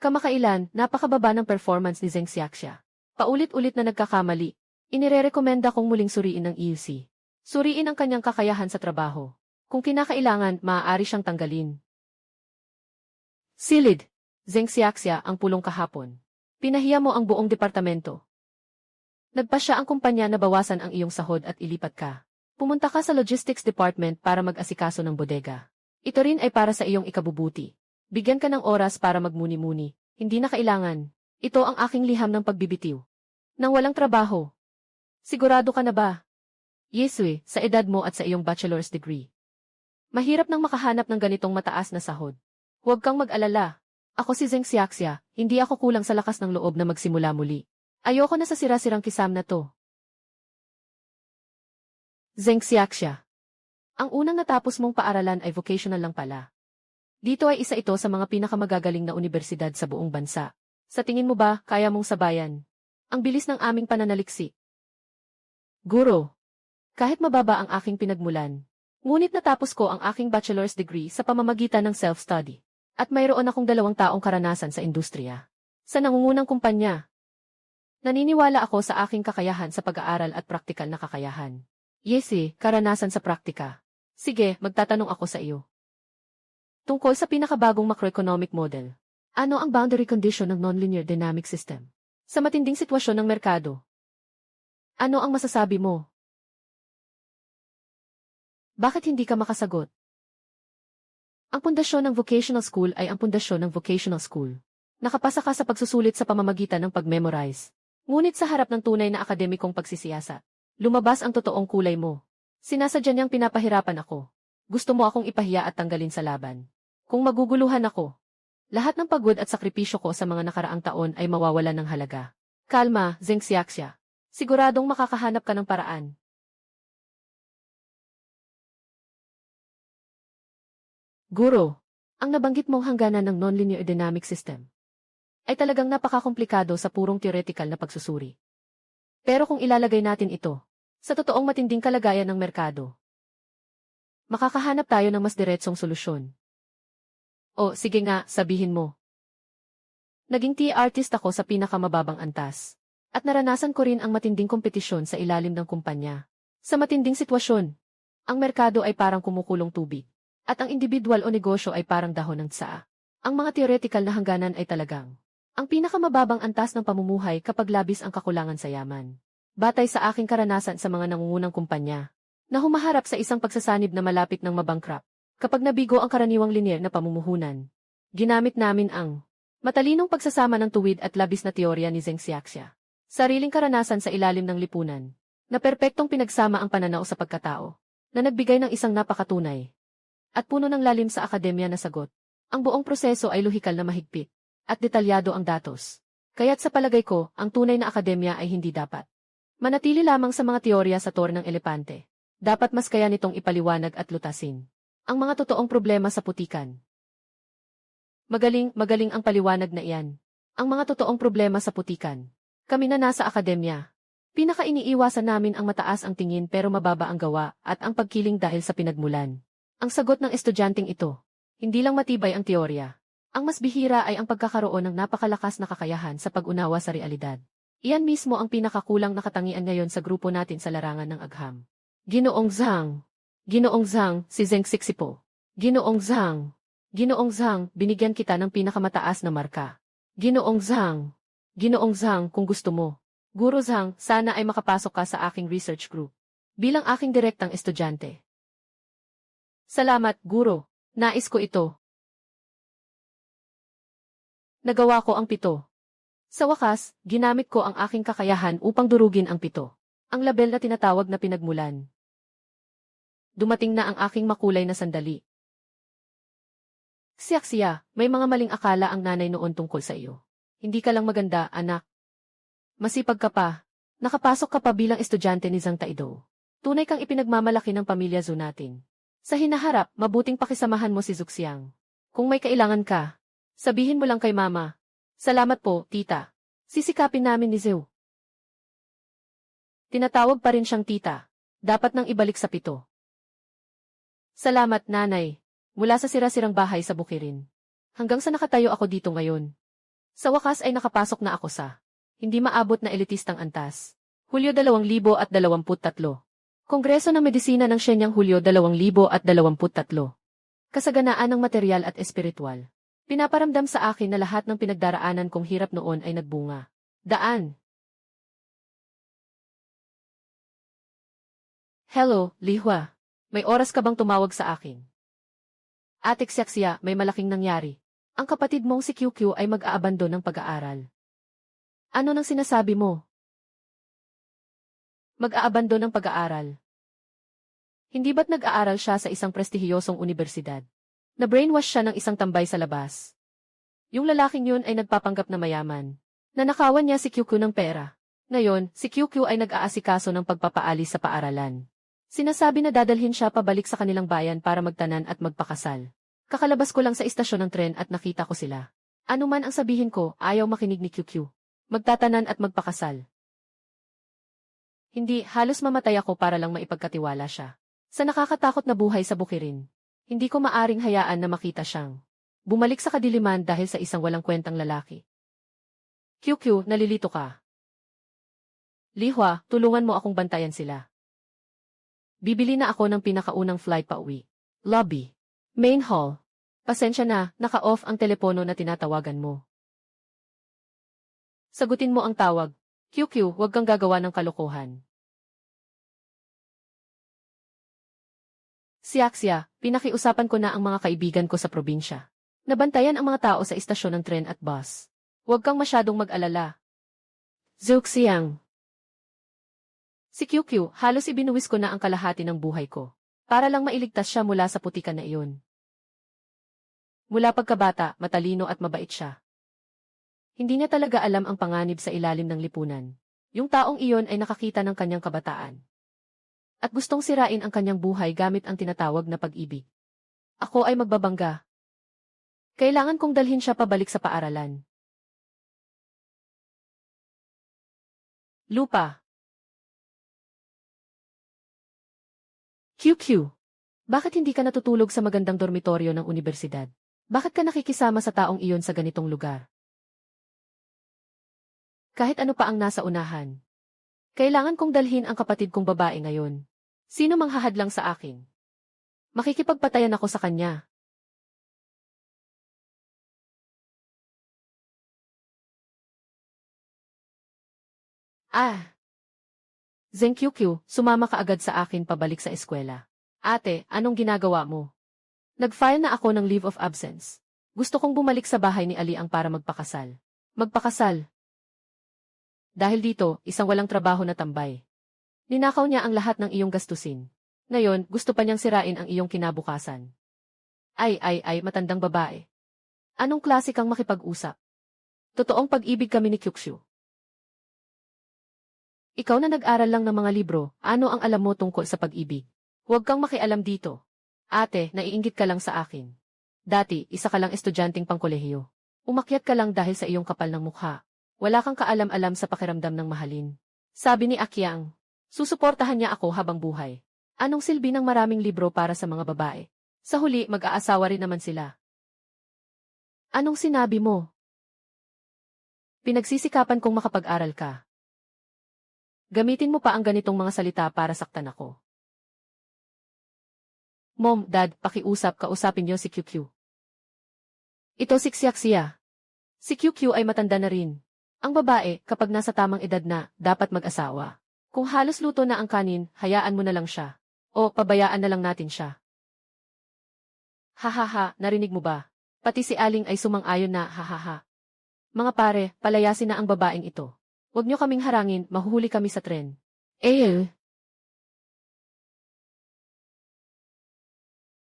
Kamakailan, napakababa ng performance ni Zheng Xiaxia. Paulit-ulit na nagkakamali. Inirerekomenda kong muling suriin ng EUC. Suriin ang kanyang kakayahan sa trabaho. Kung kinakailangan, maaari siyang tanggalin. Silid. Zheng Xiaxia ang pulong kahapon. Pinahiya mo ang buong departamento. Nagpasya ang kumpanya na bawasan ang iyong sahod at ilipat ka. Pumunta ka sa logistics department para mag-asikaso ng bodega. Ito rin ay para sa iyong ikabubuti. Bigyan ka ng oras para magmuni-muni. Hindi na kailangan. Ito ang aking liham ng pagbibitiw. Nang walang trabaho. Sigurado ka na ba? Yeswe, sa edad mo at sa iyong bachelor's degree. Mahirap nang makahanap ng ganitong mataas na sahod. Huwag kang mag-alala. Ako si Zheng Xiaxia, hindi ako kulang sa lakas ng loob na magsimula muli. Ayoko na sa sira-sirang kisam na to. Zheng Xiaxia. Ang unang natapos mong paaralan ay vocational lang pala. Dito ay isa ito sa mga pinakamagagaling na universidad sa buong bansa. Sa tingin mo ba, kaya mong sabayan? Ang bilis ng aming pananaliksik. Guro. Kahit mababa ang aking pinagmulan, ngunit natapos ko ang aking bachelor's degree sa pamamagitan ng self-study. At mayroon akong 2 taong karanasan sa industriya. Sa nangungunang kumpanya. Naniniwala ako sa aking kakayahan sa pag-aaral at praktikal na kakayahan. Yesi, karanasan sa praktika. Sige, magtatanong ako sa iyo. Tungkol sa pinakabagong macroeconomic model. Ano ang boundary condition ng nonlinear dynamic system? Sa matinding sitwasyon ng merkado. Ano ang masasabi mo? Bakit hindi ka makasagot? Ang pundasyon ng vocational school ay ang pundasyon ng vocational school. Nakapasa ka sa pagsusulit sa pamamagitan ng pag-memorize. Ngunit sa harap ng tunay na akademikong pagsisiyasat, lumabas ang totoong kulay mo. Sinasadya niyang pinapahirapan ako. Gusto mo akong ipahiya at tanggalin sa laban. Kung maguguluhan ako, lahat ng pagod at sakripisyo ko sa mga nakaraang taon ay mawawalan ng halaga. Kalma, Zheng Xiaxia. Siguradong makakahanap ka ng paraan. Guro, ang nabanggit mong hangganan ng nonlinear dynamic system ay talagang napakakomplikado sa purong theoretical na pagsusuri. Pero kung ilalagay natin ito sa totoong matinding kalagayan ng merkado, makakahanap tayo ng mas diretsong solusyon. O, sige nga, sabihin mo. Naging tea artist ako sa pinakamababang antas. At naranasan ko rin ang matinding kompetisyon sa ilalim ng kumpanya. Sa matinding sitwasyon, ang merkado ay parang kumukulong tubig. At ang individual o negosyo ay parang dahon ng tsaa. Ang mga theoretical na hangganan ay talagang ang pinakamababang antas ng pamumuhay kapag labis ang kakulangan sa yaman. Batay sa aking karanasan sa mga nangungunang kumpanya, na humaharap sa isang pagsasanib na malapit ng mabangkrap. Kapag nabigo ang karaniwang linear na pamumuhunan, ginamit namin ang matalinong pagsasama ng tuwid at labis na teorya ni Zheng Xiaxia. Sariling karanasan sa ilalim ng lipunan, na perpektong pinagsama ang pananaw sa pagkatao, na nagbigay ng isang napakatunay at puno ng lalim sa akademya na sagot. Ang buong proseso ay lohikal na mahigpit at detalyado ang datos. Kaya't sa palagay ko, ang tunay na akademya ay hindi dapat manatili lamang sa mga teorya sa tor ng elepante. Dapat mas kaya nitong ipaliwanag at lutasin ang mga totoong problema sa putikan. Magaling ang paliwanag na iyan. Ang mga totoong problema sa putikan. Kami na nasa akademya. Pinaka-iniiwasan namin ang mataas ang tingin pero mababa ang gawa at ang pagkiling dahil sa pinagmulan. Ang sagot ng estudyanteng ito, hindi lang matibay ang teorya. Ang mas bihira ay ang pagkakaroon ng napakalakas na kakayahan sa pag-unawa sa realidad. Iyan mismo ang pinakakulang na katangian ngayon sa grupo natin sa larangan ng agham. Ginoong Zhang, si Zheng Xiaxia. Ginoong Zhang, binigyan kita ng pinakamataas na marka. Ginoong Zhang, kung gusto mo. Guro Zhang, sana ay makapasok ka sa aking research group. Bilang aking direktang estudyante. Salamat, Guro. Nais ko ito. Nagawa ko ang 7. Sa wakas, ginamit ko ang aking kakayahan upang durugin ang 7. Ang label na tinatawag na pinagmulan. Dumating na ang aking makulay na sandali. Xiaxia, may mga maling akala ang nanay noon tungkol sa iyo. Hindi ka lang maganda, anak. Masipag ka pa. Nakapasok ka pa bilang estudyante ni Zhang Taido. Tunay kang ipinagmamalaki ng pamilya Zhu natin. Sa hinaharap, mabuting pakisamahan mo si Zuxiang. Kung may kailangan ka, sabihin mo lang kay mama. Salamat po, tita. Sisikapin namin ni Zhu. Tinatawag pa rin siyang tita. Dapat nang ibalik sa 7. Salamat, nanay. Mula sa sira-sirang bahay sa Bukirin. Hanggang sa nakatayo ako dito ngayon. Sa wakas ay nakapasok na ako sa hindi maabot na elitistang antas. Hulyo 2023. Kongreso ng Medisina ng Shenyang Hulyo 2023. Kasaganaan ng material at espiritual. Pinaparamdam sa akin na lahat ng pinagdaraanan kong hirap noon ay nagbunga. Daan. Hello, Lihua. May oras ka bang tumawag sa akin? Ate Xiaxia, may malaking nangyari. Ang kapatid mong si QQ ay mag-aabandon ng pag-aaral. Ano nang sinasabi mo? Mag-aabandon ng pag-aaral. Hindi ba't nag-aaral siya sa isang prestihiyosong universidad? Na-brainwash siya ng isang tambay sa labas. Yung lalaking yun ay nagpapanggap na mayaman. Nanakawan niya si QQ ng pera. Ngayon, si QQ ay nag-aasikaso ng pagpapaalis sa paaralan. Sinasabi na dadalhin siya pabalik sa kanilang bayan para magtanan at magpakasal. Kakalabas ko lang sa istasyon ng tren at nakita ko sila. Ano man ang sabihin ko, ayaw makinig ni QQ. Magtatanan at magpakasal. Hindi, halos mamatay ako para lang maipagkatiwala siya. Sa nakakatakot na buhay sa bukirin. Hindi ko maaring hayaan na makita siyang bumalik sa kadiliman dahil sa isang walang kwentang lalaki. QQ, nalilito ka. Lihua, tulungan mo akong bantayan sila. Bibili na ako ng pinakaunang flight pa uwi. Lobby. Main hall. Pasensya na, naka-off ang telepono na tinatawagan mo. Sagutin mo ang tawag. QQ, huwag kang gagawa ng kalokohan. Xiaxia, pinakiusapan ko na ang mga kaibigan ko sa probinsya. Nabantayan ang mga tao sa istasyon ng tren at bus. Huwag kang masyadong mag-alala. Zuxiang. Si QQ, halos ibinuwis ko na ang kalahati ng buhay ko. Para lang mailigtas siya mula sa putikan na iyon. Mula pagkabata, matalino at mabait siya. Hindi niya talaga alam ang panganib sa ilalim ng lipunan. Yung taong iyon ay nakakita ng kanyang kabataan. At gustong sirain ang kanyang buhay gamit ang tinatawag na pag-ibig. Ako ay magbabangga. Kailangan kong dalhin siya pabalik sa paaralan. Lupa. QQ. Bakit hindi ka natutulog sa magandang dormitoryo ng unibersidad? Bakit ka nakikisama sa taong iyon sa ganitong lugar? Kahit ano pa ang nasa unahan. Kailangan kong dalhin ang kapatid kong babae ngayon. Sino mang hahadlang sa akin? Makikipagpatayan ako sa kanya. Zeng QQ, sumama ka agad sa akin pabalik sa eskwela. Ate, anong ginagawa mo? Nag-file na ako ng leave of absence. Gusto kong bumalik sa bahay ni Ali ang para magpakasal. Magpakasal? Dahil dito, isang walang trabaho na tambay. Ninakaw niya ang lahat ng iyong gastusin. Ngayon, gusto pa niyang sirain ang iyong kinabukasan. Ay, matandang babae. Anong klase kang makipag-usap? Totoong pag-ibig kami ni QQ. Ikaw na nag-aral lang ng mga libro, ano ang alam mo tungkol sa pag-ibig? Huwag kang makialam dito. Ate, naiinggit ka lang sa akin. Dati, isa ka lang estudyanteng pangkolehiyo. Umakyat ka lang dahil sa iyong kapal ng mukha. Wala kang kaalam-alam sa pakiramdam ng mahalin. Sabi ni Akyang, susuportahan niya ako habang buhay. Anong silbi ng maraming libro para sa mga babae? Sa huli, mag-aasawa rin naman sila. Anong sinabi mo? Pinagsisikapan kong makapag-aral ka. Gamitin mo pa ang ganitong mga salita para saktan ako. Mom, Dad, kausapin niyo si QQ. Ito si Xiaxia. Si QQ ay matanda na rin. Ang babae, kapag nasa tamang edad na, dapat mag-asawa. Kung halos luto na ang kanin, hayaan mo na lang siya. O, pabayaan na lang natin siya. Hahaha, narinig mo ba? Pati si Aling ay sumang-ayon na hahaha. Mga pare, palayasin na ang babaeng ito. Huwag niyo kaming harangin, mahuhuli kami sa tren.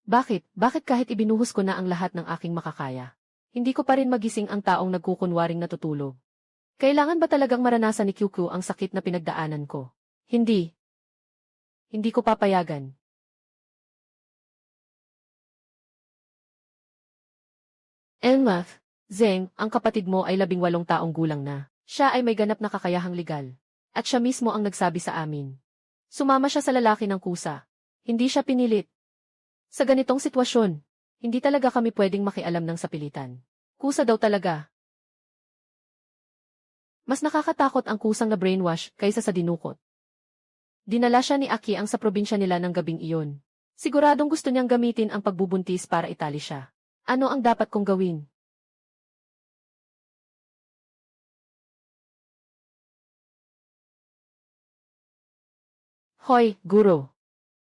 Bakit? Bakit kahit ibinuhos ko na ang lahat ng aking makakaya? Hindi ko pa rin magising ang taong nagkukunwaring natutulog. Kailangan ba talagang maranasan ni QQ ang sakit na pinagdaanan ko? Hindi. Hindi ko papayagan. Elma, Zeng, ang kapatid mo ay 18 taong gulang na. Siya ay may ganap na kakayahang legal. At siya mismo ang nagsabi sa amin. Sumama siya sa lalaki ng kusa. Hindi siya pinilit. Sa ganitong sitwasyon, hindi talaga kami pwedeng makialam ng sapilitan. Kusa daw talaga. Mas nakakatakot ang kusang na brainwash kaysa sa dinukot. Dinala siya ni Aki ang sa probinsya nila ng gabing iyon. Siguradong gusto niyang gamitin ang pagbubuntis para itali siya. Ano ang dapat kong gawin? Hoy, guro.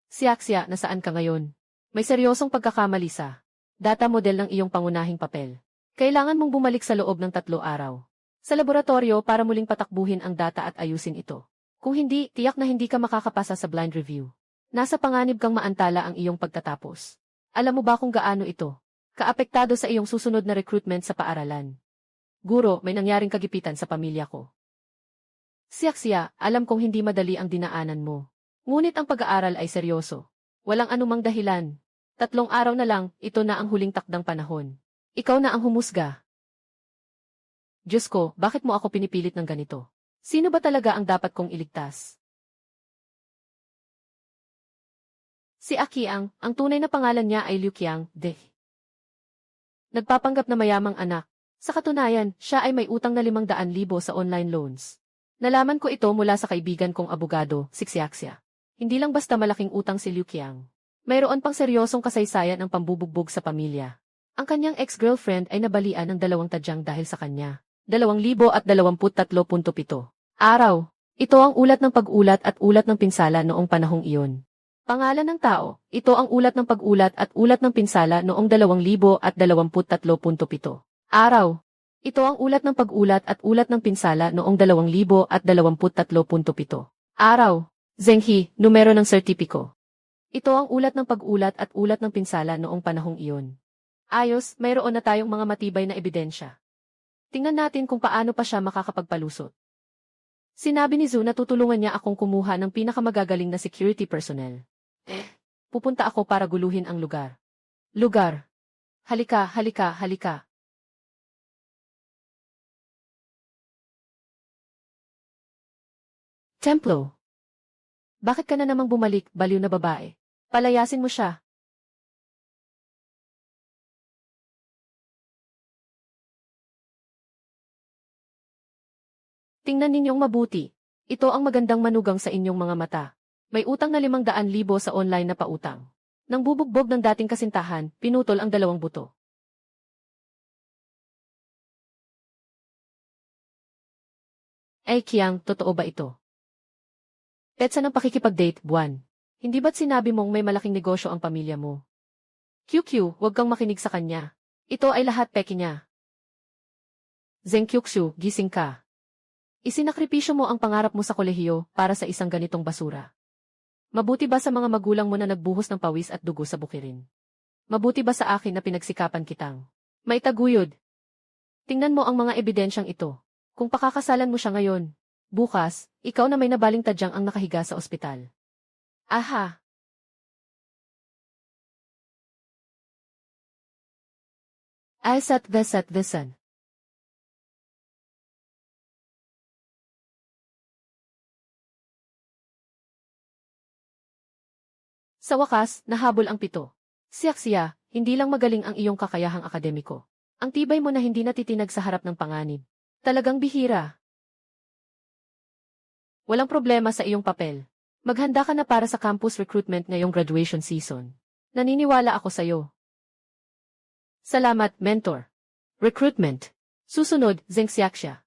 Siaksya, nasaan ka ngayon? May seryosong pagkakamali sa data model ng iyong pangunahing papel. Kailangan mong bumalik sa loob ng 3 araw sa laboratorio para muling patakbuhin ang data at ayusin ito. Kung hindi, tiyak na hindi ka makakapasa sa blind review. Nasa panganib kang maantala ang iyong pagtatapos. Alam mo ba kung gaano ito kaapektado sa iyong susunod na recruitment sa paaralan? Guro, may nangyaring kagipitan sa pamilya ko. Siaksya, alam kong hindi madali ang dinaanan mo. Ngunit ang pag-aaral ay seryoso. Walang anumang dahilan. 3 araw na lang, ito na ang huling takdang panahon. Ikaw na ang humusga. Diyos ko, bakit mo ako pinipilit ng ganito? Sino ba talaga ang dapat kong iligtas? Si Akiang, ang tunay na pangalan niya ay Liu Qiang, de. Nagpapanggap na mayamang anak. Sa katunayan, siya ay may utang na 500,000 sa online loans. Nalaman ko ito mula sa kaibigan kong abogado, si Xiaxia. Hindi lang basta malaking utang si Liu Qiang. Mayroon pang seryosong kasaysayan ng pambubugbog sa pamilya. Ang kanyang ex-girlfriend ay nabalian ng 2 tadyang dahil sa kanya. 2023.7 araw. Ito ang ulat ng pag-ulat at ulat ng pinsala noong panahong iyon. Pangalan ng tao, ito ang ulat ng pag-ulat at ulat ng pinsala noong 2023.7 araw. Ito ang ulat ng pag-ulat at ulat ng pinsala noong 2023.7 araw. Zhenghe, numero ng sertipiko. Ito ang ulat ng pag-ulat at ulat ng pinsala noong panahong iyon. Ayos, mayroon na tayong mga matibay na ebidensya. Tingnan natin kung paano pa siya makakapagpalusot. Sinabi ni Zhu na tutulungan niya akong kumuha ng pinakamagagaling na security personnel. Pupunta ako para guluhin ang lugar. Lugar. Halika, halika, halika. Templo. Bakit ka na namang bumalik, baliw na babae? Palayasin mo siya. Tingnan ninyong mabuti. Ito ang magandang manugang sa inyong mga mata. May utang na 500,000 sa online na pautang. Nang bubugbog ng dating kasintahan, pinutol ang 2 buto. Ay Qiang, totoo ba ito? Petsa ng pakikipag-date, buwan. Hindi ba't sinabi mong may malaking negosyo ang pamilya mo? QQ, huwag kang makinig sa kanya. Ito ay lahat peke niya. Zheng Qiuqiu, gising ka. Isinakripisyo mo ang pangarap mo sa kolehiyo para sa isang ganitong basura. Mabuti ba sa mga magulang mo na nagbuhos ng pawis at dugo sa bukirin? Mabuti ba sa akin na pinagsikapan kitang may taguyod? Tingnan mo ang mga ebidensyang ito. Kung pakakasalan mo siya ngayon, bukas, ikaw na may nabaling tadyang ang nakahiga sa ospital. Aha! Aysat vesan. Sa wakas, nahabol ang 7. Siaksya, hindi lang magaling ang iyong kakayahang akademiko. Ang tibay mo na hindi natitinag sa harap ng panganib. Talagang bihira. Walang problema sa iyong papel. Maghanda ka na para sa campus recruitment ngayong graduation season. Naniniwala ako sa iyo. Salamat, mentor. Recruitment. Susunod, Zheng Xiaxia.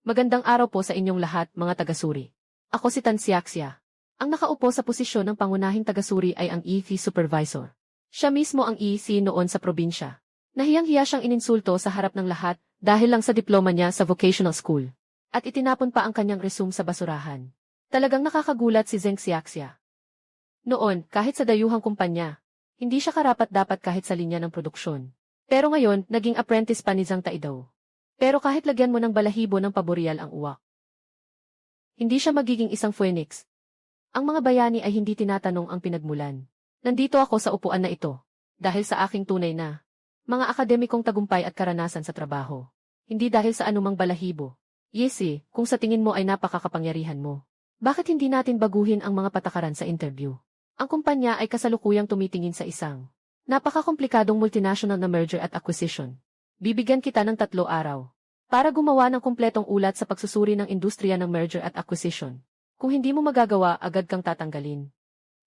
Magandang araw po sa inyong lahat, mga tagasuri. Ako si Tan Xiaxia. Ang nakaupo sa posisyon ng pangunahing tagasuri ay ang EC Supervisor. Siya mismo ang EC noon sa probinsya. Nahiyang-hiya siyang ininsulto sa harap ng lahat dahil lang sa diploma niya sa vocational school. At itinapon pa ang kanyang resume sa basurahan. Talagang nakakagulat si Zheng Xiaxia. Noon, kahit sa dayuhang kumpanya, hindi siya karapat-dapat kahit sa linya ng produksyon. Pero ngayon, naging apprentice pa ni Zhang Taidaw. Pero kahit lagyan mo ng balahibo ng paboreal ang uwak, hindi siya magiging isang phoenix. Ang mga bayani ay hindi tinatanong ang pinagmulan. Nandito ako sa upuan na ito, dahil sa aking tunay na mga akademikong tagumpay at karanasan sa trabaho. Hindi dahil sa anumang balahibo. Yesi, kung sa tingin mo ay napakakapangyarihan mo, bakit hindi natin baguhin ang mga patakaran sa interview? Ang kumpanya ay kasalukuyang tumitingin sa isang napakakomplikadong multinational na merger at acquisition. Bibigyan kita ng 3 araw para gumawa ng kumpletong ulat sa pagsusuri ng industriya ng merger at acquisition. Kung hindi mo magagawa, agad kang tatanggalin.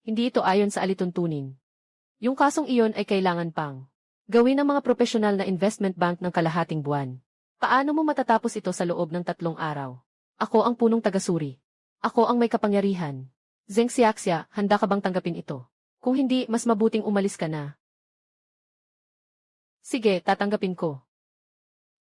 Hindi ito ayon sa alituntunin. Yung kasong iyon ay kailangan pang gawin ng mga profesional na investment bank ng kalahating buwan. Paano mo matatapos ito sa loob ng 3 araw? Ako ang punong tagasuri. Ako ang may kapangyarihan. Zheng Xiaxia, handa ka bang tanggapin ito? Kung hindi, mas mabuting umalis ka na. Sige, tatanggapin ko.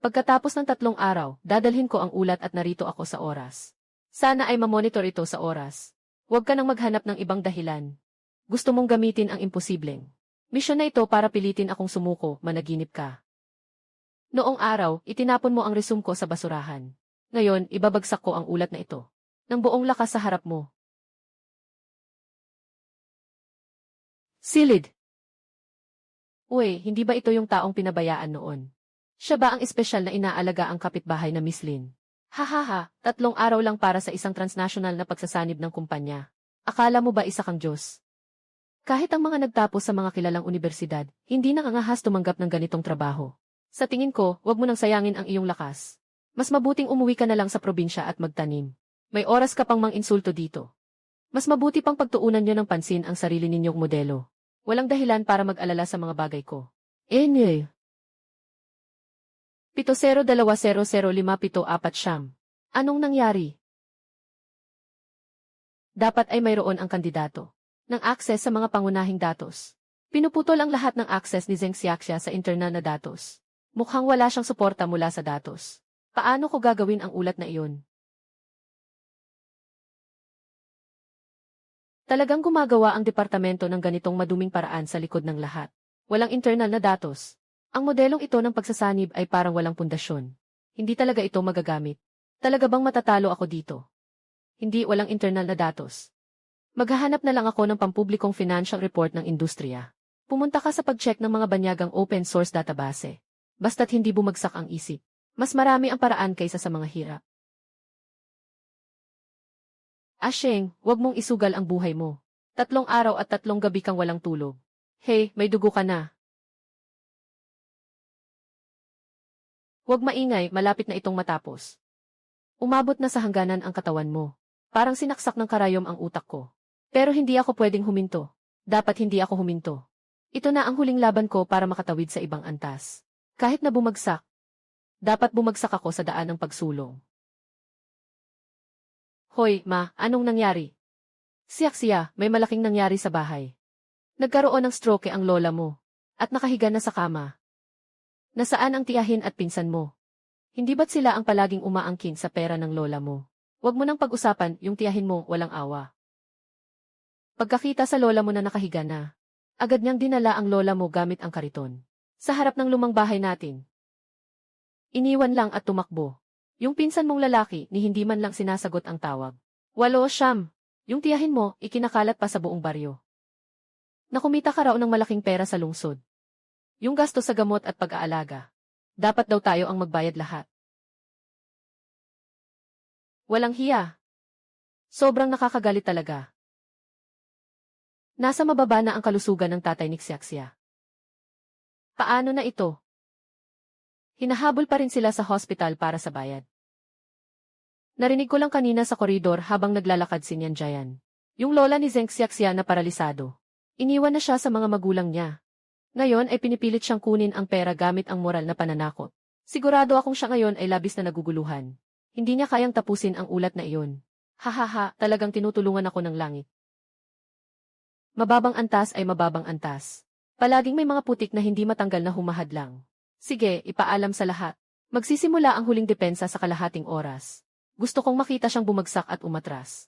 Pagkatapos ng 3 araw, dadalhin ko ang ulat at narito ako sa oras. Sana ay mamonitor ito sa oras. Huwag ka nang maghanap ng ibang dahilan. Gusto mong gamitin ang imposibleng misyon na ito para pilitin akong sumuko, managinip ka. Noong araw, itinapon mo ang resume ko sa basurahan. Ngayon, ibabagsak ko ang ulat na ito ng buong lakas sa harap mo. Silid! Uy, hindi ba ito yung taong pinabayaan noon? Siya ba ang espesyal na inaalaga ang kapitbahay na Miss Lin? Hahaha, 3 araw lang para sa isang transnational na pagsasanib ng kumpanya. Akala mo ba isa kang Diyos? Kahit ang mga nagtapos sa mga kilalang unibersidad, hindi nakangahas tumanggap ng ganitong trabaho. Sa tingin ko, wag mo nang sayangin ang iyong lakas. Mas mabuting umuwi ka na lang sa probinsya at magtanim. May oras ka pang mang-insulto dito. Mas mabuti pang pagtuunan niyo ng pansin ang sarili ninyong modelo. Walang dahilan para mag-alala sa mga bagay ko. Enye. 70200574. Anong nangyari? Dapat ay mayroon ang kandidato ng access sa mga pangunahing datos. Pinuputol ang lahat ng access ni Zheng Xiaxia sa internal na datos. Mukhang wala siyang suporta mula sa datos. Paano ko gagawin ang ulat na iyon? Talagang gumagawa ang departamento ng ganitong maduming paraan sa likod ng lahat. Walang internal na datos. Ang modelong ito ng pagsasanib ay parang walang pundasyon. Hindi talaga ito magagamit. Talaga bang matatalo ako dito? Hindi, walang internal na datos. Maghahanap na lang ako ng pampublikong financial report ng industriya. Pumunta ka sa pag-check ng mga banyagang open source database. Basta't hindi bumagsak ang isip. Mas marami ang paraan kaysa sa mga hirap. Asheng, wag mong isugal ang buhay mo. 3 araw at 3 gabi kang walang tulog. Hey, may dugo ka na. Huwag maingay, malapit na itong matapos. Umabot na sa hangganan ang katawan mo. Parang sinaksak ng karayom ang utak ko. Pero hindi ako pwedeng huminto. Dapat hindi ako huminto. Ito na ang huling laban ko para makatawid sa ibang antas. Kahit na bumagsak, dapat bumagsak ako sa daan ng pagsulong. Hoy, ma, anong nangyari? Siya, may malaking nangyari sa bahay. Nagkaroon ng stroke ang lola mo. At nakahiga na sa kama. Nasaan ang tiyahin at pinsan mo? Hindi ba't sila ang palaging umaangkin sa pera ng lola mo? Huwag mo nang pag-usapan, yung tiyahin mo walang awa. Pagkakita sa lola mo na nakahiga na, agad niyang dinala ang lola mo gamit ang kariton. Sa harap ng lumang bahay natin. Iniwan lang at tumakbo. Yung pinsan mong lalaki ni hindi man lang sinasagot ang tawag. 8-9. Yung tiyahin mo, ikinakalat pa sa buong baryo. Nakumita ka raw ng malaking pera sa lungsod. Yung gasto sa gamot at pag-aalaga. Dapat daw tayo ang magbayad lahat. Walang hiya. Sobrang nakakagalit talaga. Nasa mababa na ang kalusugan ng tatay ni Xiaxia. Paano na ito? Hinahabol pa rin sila sa hospital para sa bayad. Narinig ko lang kanina sa koridor habang naglalakad si Nian Jian. Yung lola ni Zheng Xiaxia na paralisado. Iniwan na siya sa mga magulang niya. Ngayon ay pinipilit siyang kunin ang pera gamit ang moral na pananakot. Sigurado akong siya ngayon ay labis na naguguluhan. Hindi niya kayang tapusin ang ulat na iyon. Hahaha, talagang tinutulungan ako ng langit. Mababang antas ay mababang antas. Palaging may mga putik na hindi matanggal na humahadlang. Sige, ipaalam sa lahat. Magsisimula ang huling depensa sa kalahating oras. Gusto kong makita siyang bumagsak at umatras.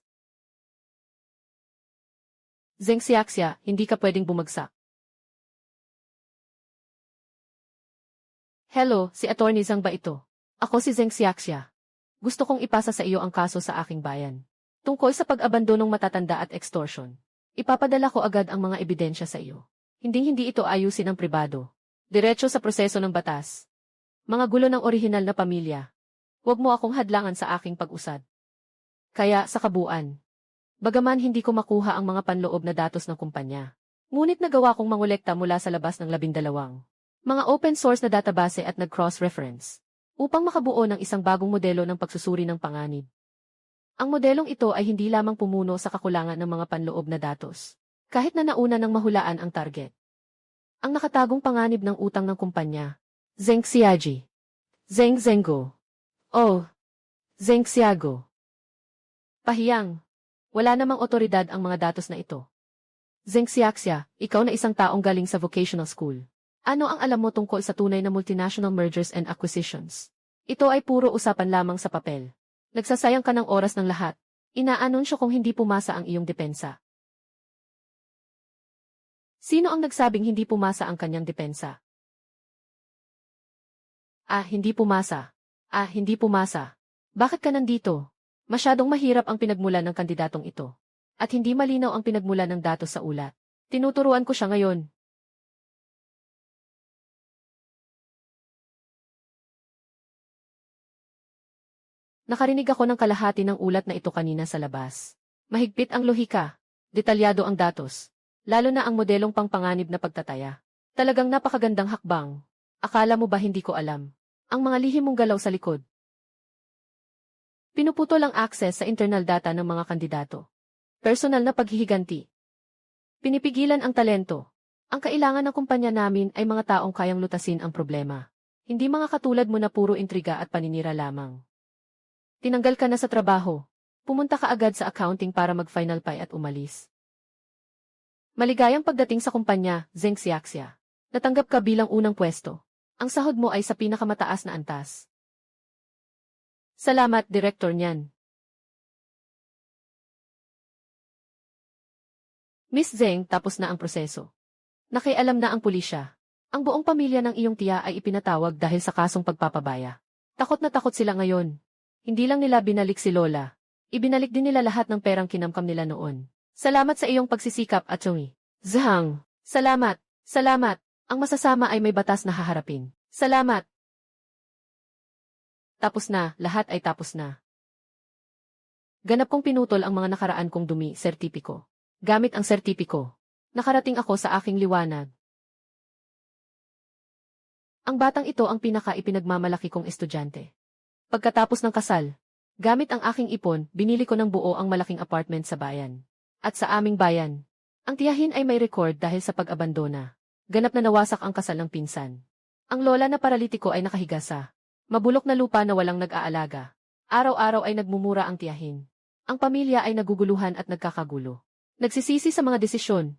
Zheng Xiaxia, hindi ka pwedeng bumagsak. Hello, si Attorney Zhang ba ito? Ako si Zheng Xiaxia. Gusto kong ipasa sa iyo ang kaso sa aking bayan. Tungkol sa pag-abandonong matatanda at extortion. Ipapadala ko agad ang mga ebidensya sa iyo. Hindi ito ayusin ng pribado. Diretso sa proseso ng batas. Mga gulo ng orihinal na pamilya. Huwag mo akong hadlangan sa aking pag-usad. Kaya, sa kabuuan. Bagaman hindi ko makuha ang mga panloob na datos ng kumpanya. Ngunit nagawa kong mangolekta mula sa labas ng 12. Mga open source na database at nag-cross-reference upang makabuo ng isang bagong modelo ng pagsusuri ng panganib. Ang modelong ito ay hindi lamang pumuno sa kakulangan ng mga panloob na datos, kahit na nauna ng mahulaan ang target. Ang nakatagong panganib ng utang ng kumpanya, Zeng Xiaji, Zeng Zenggo, o Zeng Xiago. Pahiyang, wala namang otoridad ang mga datos na ito. Zeng Xiaxia, ikaw na isang taong galing sa vocational school. Ano ang alam mo tungkol sa tunay na multinational mergers and acquisitions? Ito ay puro usapan lamang sa papel. Nagsasayang ka ng oras ng lahat. Inaanunsyo kung hindi pumasa ang iyong depensa. Sino ang nagsabing hindi pumasa ang kanyang depensa? Hindi pumasa. Hindi pumasa. Bakit ka nandito? Masyadong mahirap ang pinagmulan ng kandidatong ito. At hindi malinaw ang pinagmulan ng datos sa ulat. Tinuturuan ko siya ngayon. Nakarinig ako ng kalahati ng ulat na ito kanina sa labas. Mahigpit ang lohika. Detalyado ang datos. Lalo na ang modelong pangpanganib na pagtataya. Talagang napakagandang hakbang. Akala mo ba hindi ko alam? Ang mga lihim mong galaw sa likod. Pinuputol ang access sa internal data ng mga kandidato. Personal na paghihiganti. Pinipigilan ang talento. Ang kailangan ng kumpanya namin ay mga taong kayang lutasin ang problema. Hindi mga katulad mo na puro intriga at paninira lamang. Tinanggal ka na sa trabaho. Pumunta ka agad sa accounting para mag-final pay at umalis. Maligayang pagdating sa kumpanya, Zeng Xiaxia. Natanggap ka bilang unang pwesto. Ang sahod mo ay sa pinakamataas na antas. Salamat, Direktor niyan. Miss Zeng, tapos na ang proseso. Nakialam na ang pulisya. Ang buong pamilya ng iyong tiya ay ipinatawag dahil sa kasong pagpapabaya. Takot na takot sila ngayon. Hindi lang nila binalik si Lola. Ibinalik din nila lahat ng perang kinamkam nila noon. Salamat sa iyong pagsisikap, Atchongi. Zhang. Salamat. Salamat. Ang masasama ay may batas na haharapin. Salamat. Tapos na, lahat ay tapos na. Ganap kong pinutol ang mga nakaraan kong dumi, sertipiko. Gamit ang sertipiko. Nakarating ako sa aking liwanag. Ang batang ito ang pinaka-ipinagmamalaki kong estudyante. Pagkatapos ng kasal, gamit ang aking ipon, binili ko ng buo ang malaking apartment sa bayan. At sa aming bayan, ang tiyahin ay may record dahil sa pag-abandona. Ganap na nawasak ang kasal ng pinsan. Ang lola na paralitiko ay nakahiga sa mabulok na lupa na walang nag-aalaga. Araw-araw ay nagmumura ang tiyahin. Ang pamilya ay naguguluhan at nagkakagulo. Nagsisisi sa mga desisyon.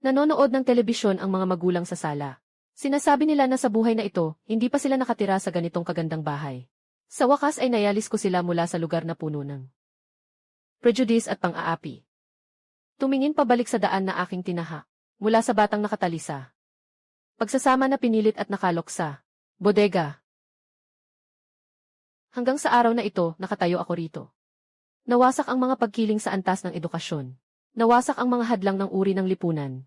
Nanonood ng telebisyon ang mga magulang sa sala. Sinasabi nila na sa buhay na ito, hindi pa sila nakatira sa ganitong kagandang bahay. Sa wakas ay nayalis ko sila mula sa lugar na puno ng prejudice at pang-aapi. Tumingin pabalik sa daan na aking tinaha, mula sa batang nakatalisa. Pagsasama na pinilit at nakalok sa bodega. Hanggang sa araw na ito, nakatayo ako rito. Nawasak ang mga pagkiling sa antas ng edukasyon. Nawasak ang mga hadlang ng uri ng lipunan.